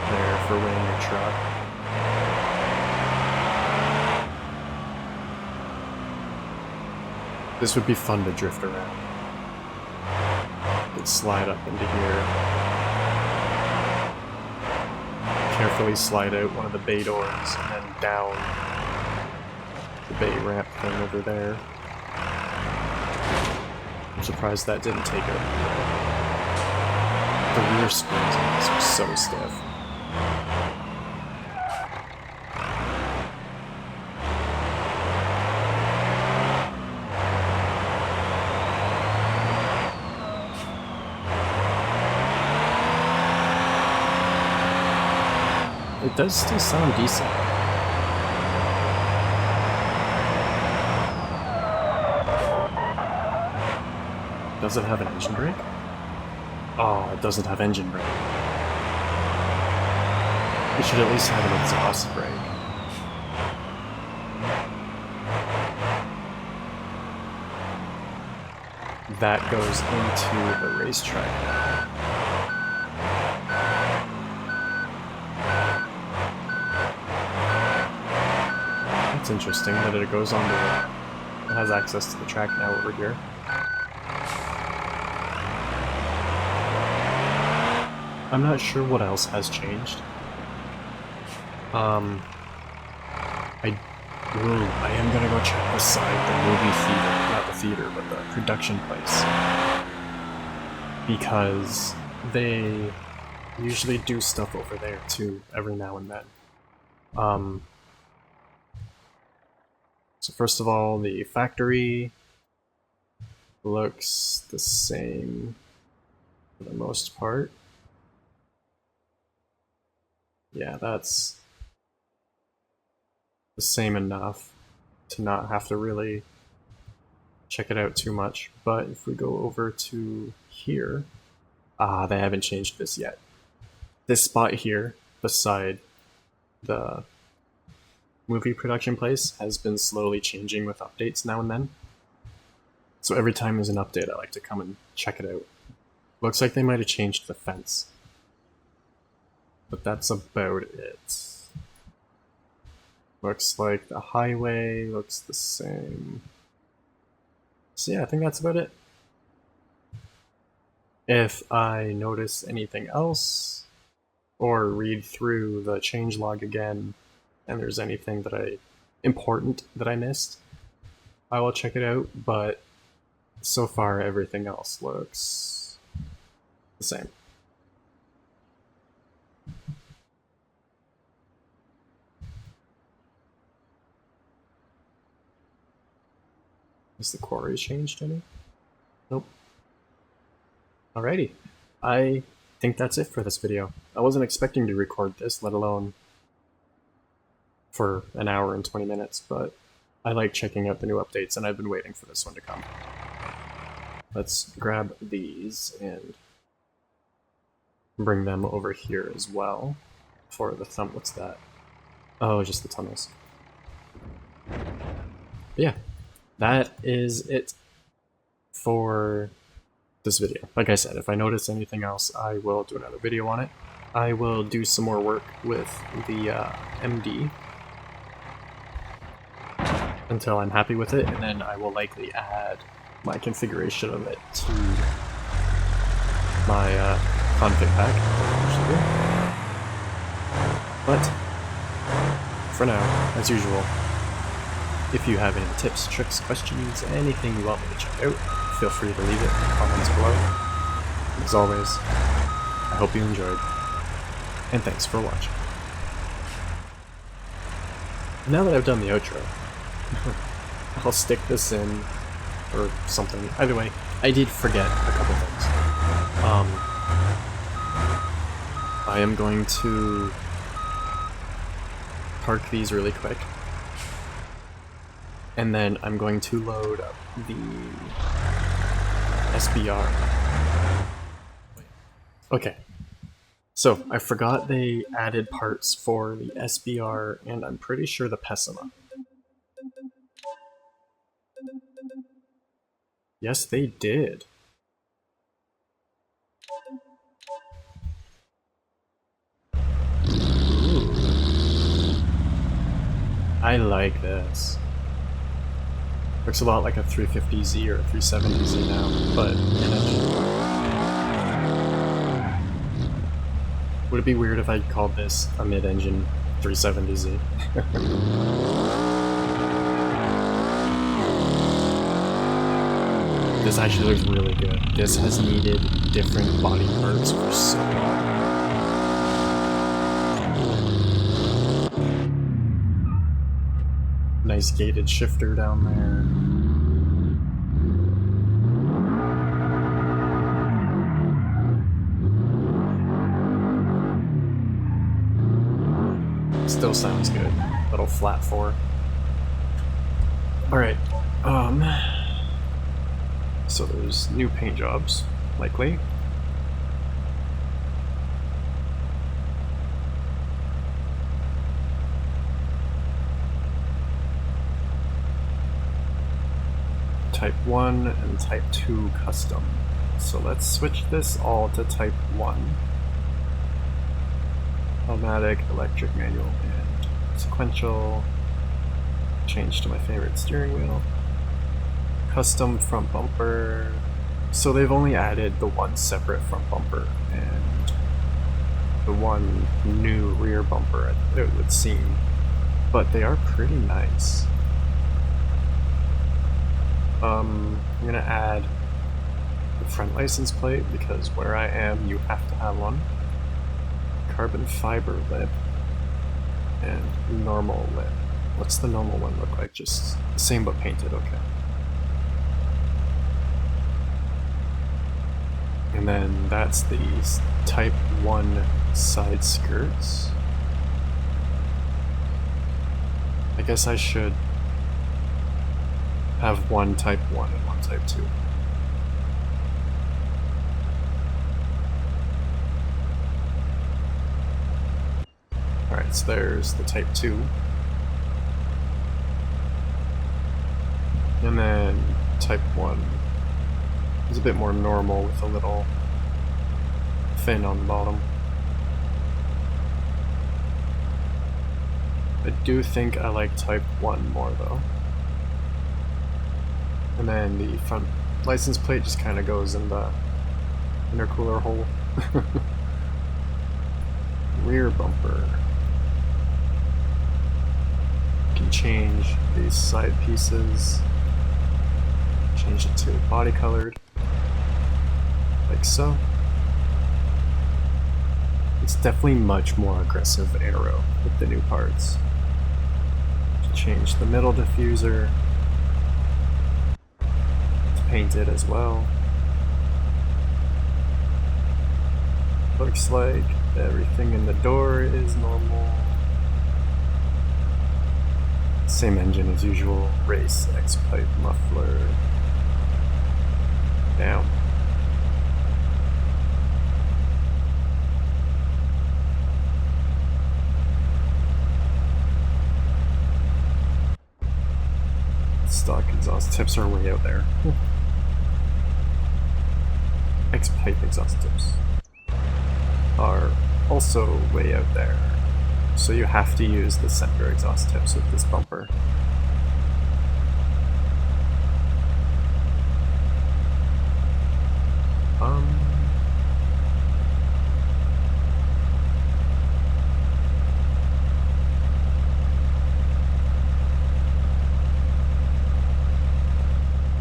there for weighing your truck. This would be fun to drift around. You could slide up into here. Carefully slide out one of the bay doors and then down the bay ramp thing over there. I'm surprised that didn't take it. The rear springs on this are so stiff. It does still sound decent. Does it have an engine brake? Oh, it doesn't have engine brake. It should at least have an exhaust brake. That goes into the racetrack now. It's interesting that it goes on to it has access to the track now over here. I'm not sure what else has changed. I am gonna go check beside the movie theater, not the theater, but the production place, because they usually do stuff over there too every now and then. So first of all, the factory looks the same for the most part. Yeah, that's the same enough to not have to really check it out too much. But if we go over to here, they haven't changed this yet. This spot here, beside the movie production place, has been slowly changing with updates now and then. So every time there's an update, I like to come and check it out. Looks like they might have changed the fence. But that's about it. Looks like the highway looks the same. So yeah, I think that's about it. If I notice anything else, or read through the changelog again, and there's anything important that I missed, I will check it out, but so far everything else looks the same. Has the quarry changed any? Nope. Alrighty. I think that's it for this video. I wasn't expecting to record this, let alone for an hour and 20 minutes, but I like checking out the new updates, and I've been waiting for this one to come. Let's grab these and bring them over here as well for the thumb. What's that? Oh, just the tunnels. But yeah, that is it for this video. Like I said, if I notice anything else, I will do another video on it. I will do some more work with the MD until I'm happy with it, and then I will likely add my configuration of it to my config pack. But for now, as usual, if you have any tips, tricks, questions, anything you want me to check out, feel free to leave it in the comments below. As always, I hope you enjoyed, and thanks for watching. Now that I've done the outro, I'll stick this in, or something. Either way, I did forget a couple things. I am going to park these really quick, and then I'm going to load up the SBR. Okay, so I forgot they added parts for the SBR, and I'm pretty sure the Pessima. Yes, they did. Ooh. I like this. Looks a lot like a 350Z or a 370Z now, but would it be weird if I called this a mid-engine 370Z? This actually looks really good. This has needed different body parts for so long. Nice gated shifter down there. Still sounds good. Little flat 4. Alright, so there's new paint jobs, likely. Type 1 and Type 2 custom. So let's switch this all to Type 1. Automatic, electric, manual, and sequential. Change to my favorite steering wheel. Custom front bumper. So they've only added the one separate front bumper and the one new rear bumper, it would seem. But they are pretty nice. I'm gonna add the front license plate because where I am you have to have one. Carbon fiber lip and normal lip. What's the normal one look like? Just the same but painted, okay. And then that's the Type 1 side skirts. I I guess I should have one Type 1 and one Type 2. Alright, so there's the Type 2. And then Type 1 is a bit more normal with a little fin on the bottom. I do think I like Type 1 more though. And then the front license plate just kind of goes in the intercooler hole. Rear bumper. You can change these side pieces. Change it to body colored. Like so. It's definitely much more aggressive aero with the new parts. Change the middle diffuser. It's painted as well. Looks like everything in the door is normal. Same engine as usual. Race X-pipe muffler. Down. Stock exhaust tips are way out there. X-pipe exhaust tips are also way out there. So you have to use the center exhaust tips with this bumper.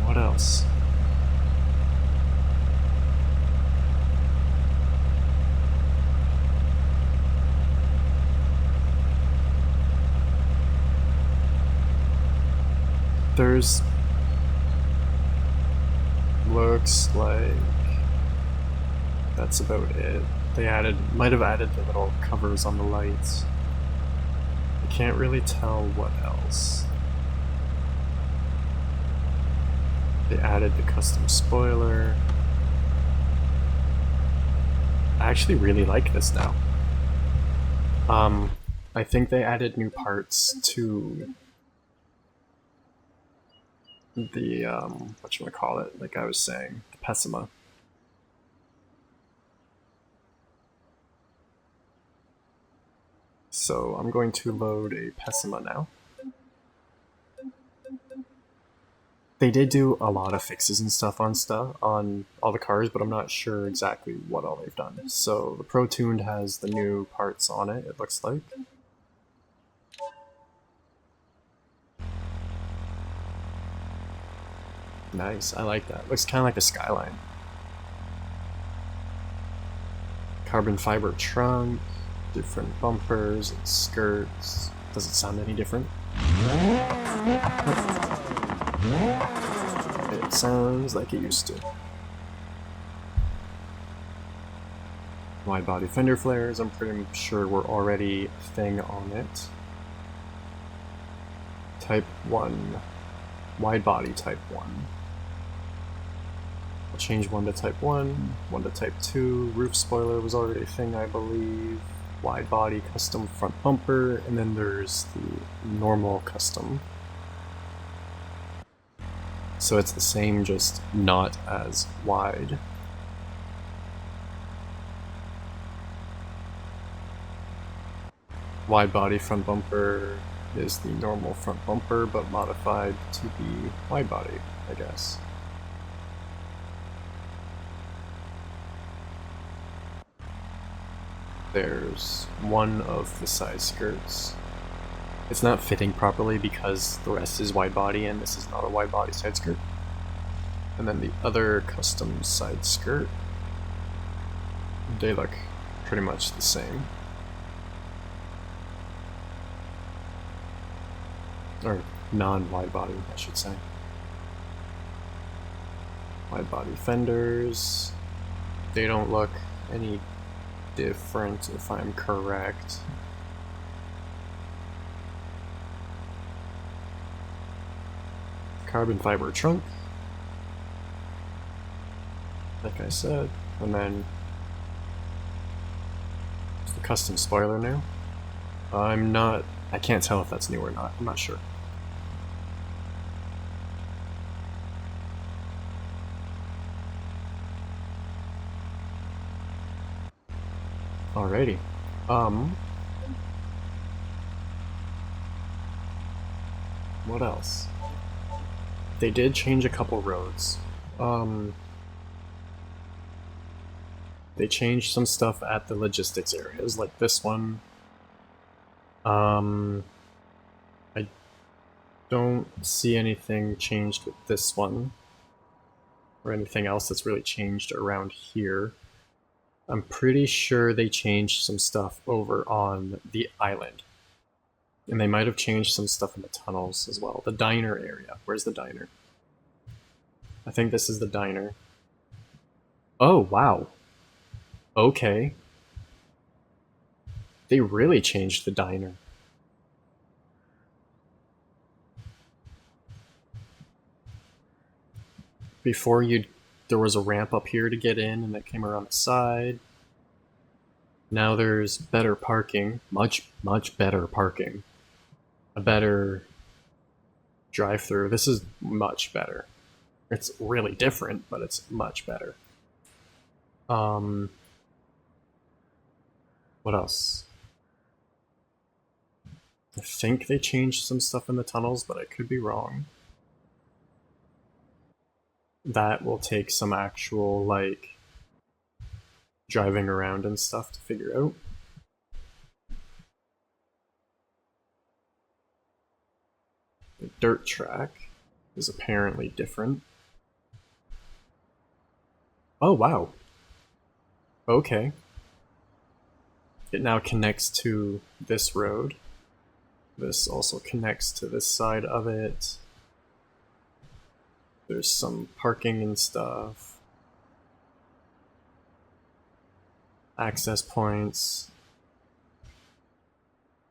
What else? There's looks like that's about it. They might have added the little covers on the lights. I can't really tell what else. They added the custom spoiler. I actually really like this now. I think they added new parts to the whatchamacallit, like I was saying, the Pessima. So I'm going to load a Pessima now. They did do a lot of fixes and stuff on all the cars, but I'm not sure exactly what all they've done. So the Pro Tuned has the new parts on it, it looks like. Nice, I like that. Looks kind of like a Skyline. Carbon fiber trunk, different bumpers and skirts. Does it sound any different? It sounds like it used to. Wide body fender flares, I'm pretty sure were already a thing on it. Type 1. Wide body Type 1. I'll change one to Type 1, one to Type 2. Roof spoiler was already a thing, I believe. Wide body custom front bumper, and then there's the normal custom. So it's the same, just not as wide. Wide body front bumper is the normal front bumper, but modified to be wide body, I guess. There's one of the side skirts. It's not fitting properly because the rest is wide body and this is not a wide body side skirt. And then the other custom side skirt, they look pretty much the same. Or non-wide body, I should say. Wide body fenders, they don't look any different if I'm correct. carbon fiber trunk, like I said, and then it's the custom spoiler now. I can't tell if that's new or not, I'm not sure. Alrighty. What else? They did change a couple roads. They changed some stuff at the logistics areas, like this one. I don't see anything changed with this one, or anything else that's really changed around here. I'm pretty sure they changed some stuff over on the island. And they might have changed some stuff in the tunnels as well. The diner area. Where's the diner? I think this is the diner. Oh, wow. Okay. They really changed the diner. Before there was a ramp up here to get in and that came around the side. Now there's better parking. Much better parking. A better drive-through. This is much better. It's really different, but it's much better. What else? I think they changed some stuff in the tunnels, but I could be wrong. That will take some actual, like, driving around and stuff to figure out. The dirt track is apparently different. Oh, wow. Okay. It now connects to this road. This also connects to this side of it. There's some parking and stuff. Access points.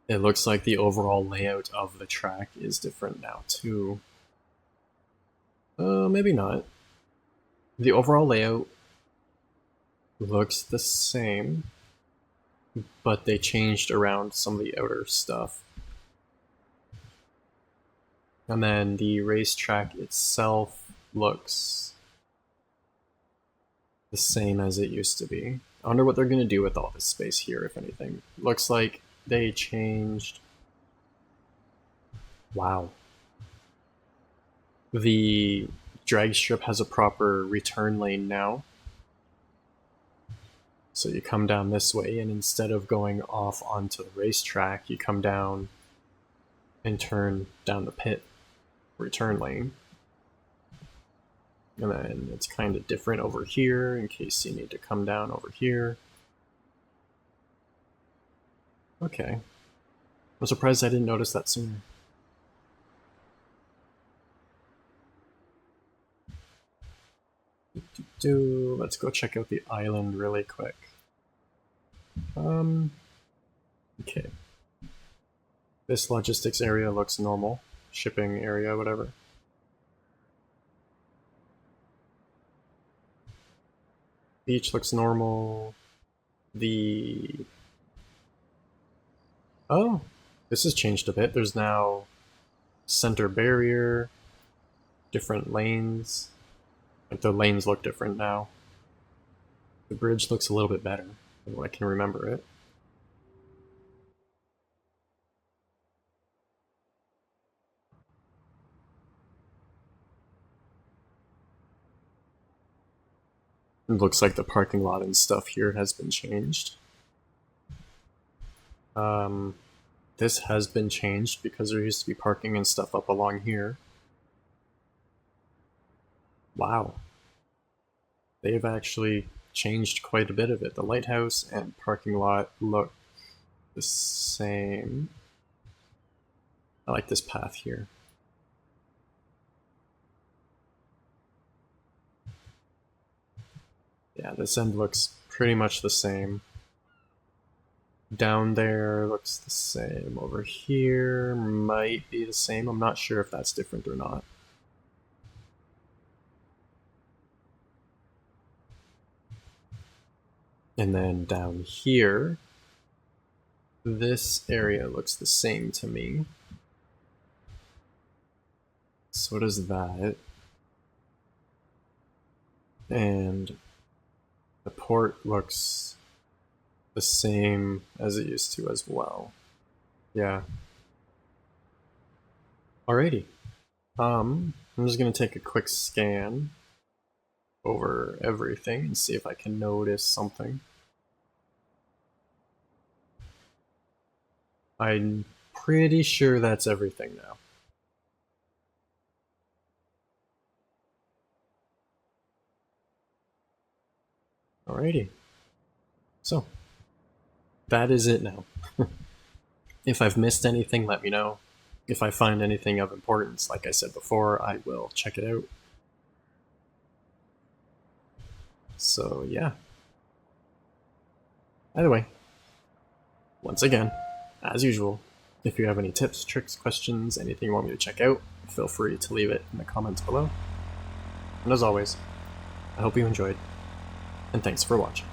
It looks like the overall layout of the track is different now too. Maybe not. The overall layout looks the same, but they changed around some of the outer stuff. And then the racetrack itself looks the same as it used to be. I wonder what they're going to do with all this space here, if anything. Looks like they changed... Wow. The drag strip has a proper return lane now. So you come down this way, and instead of going off onto the racetrack, you come down and turn down the pit return lane. And then it's kind of different over here in case you need to come down over here. Okay. I'm surprised I didn't notice that sooner. Let's go check out the island really quick. Okay. This logistics area looks normal. Shipping area, whatever. Beach looks normal. Oh, this has changed a bit. There's now center barrier, different lanes. Like the lanes look different now. The bridge looks a little bit better than what I can remember it. It looks like the parking lot and stuff here has been changed. This has been changed because there used to be parking and stuff up along here. Wow. They've actually changed quite a bit of it. The lighthouse and parking lot look the same. I like this path here. Yeah, this end looks pretty much the same. Down there looks the same. Over here might be the same. I'm not sure if that's different or not. And then down here, this area looks the same to me. So does that. And the port looks the same as it used to as well. Yeah. Alrighty. I'm just gonna take a quick scan over everything and see if I can notice something. I'm pretty sure that's everything now. Alrighty. So, that is it now. If I've missed anything, let me know. If I find anything of importance, like I said before, I will check it out. So, yeah. Either way, once again, as usual, if you have any tips, tricks, questions, anything you want me to check out, feel free to leave it in the comments below. And as always, I hope you enjoyed, and thanks for watching.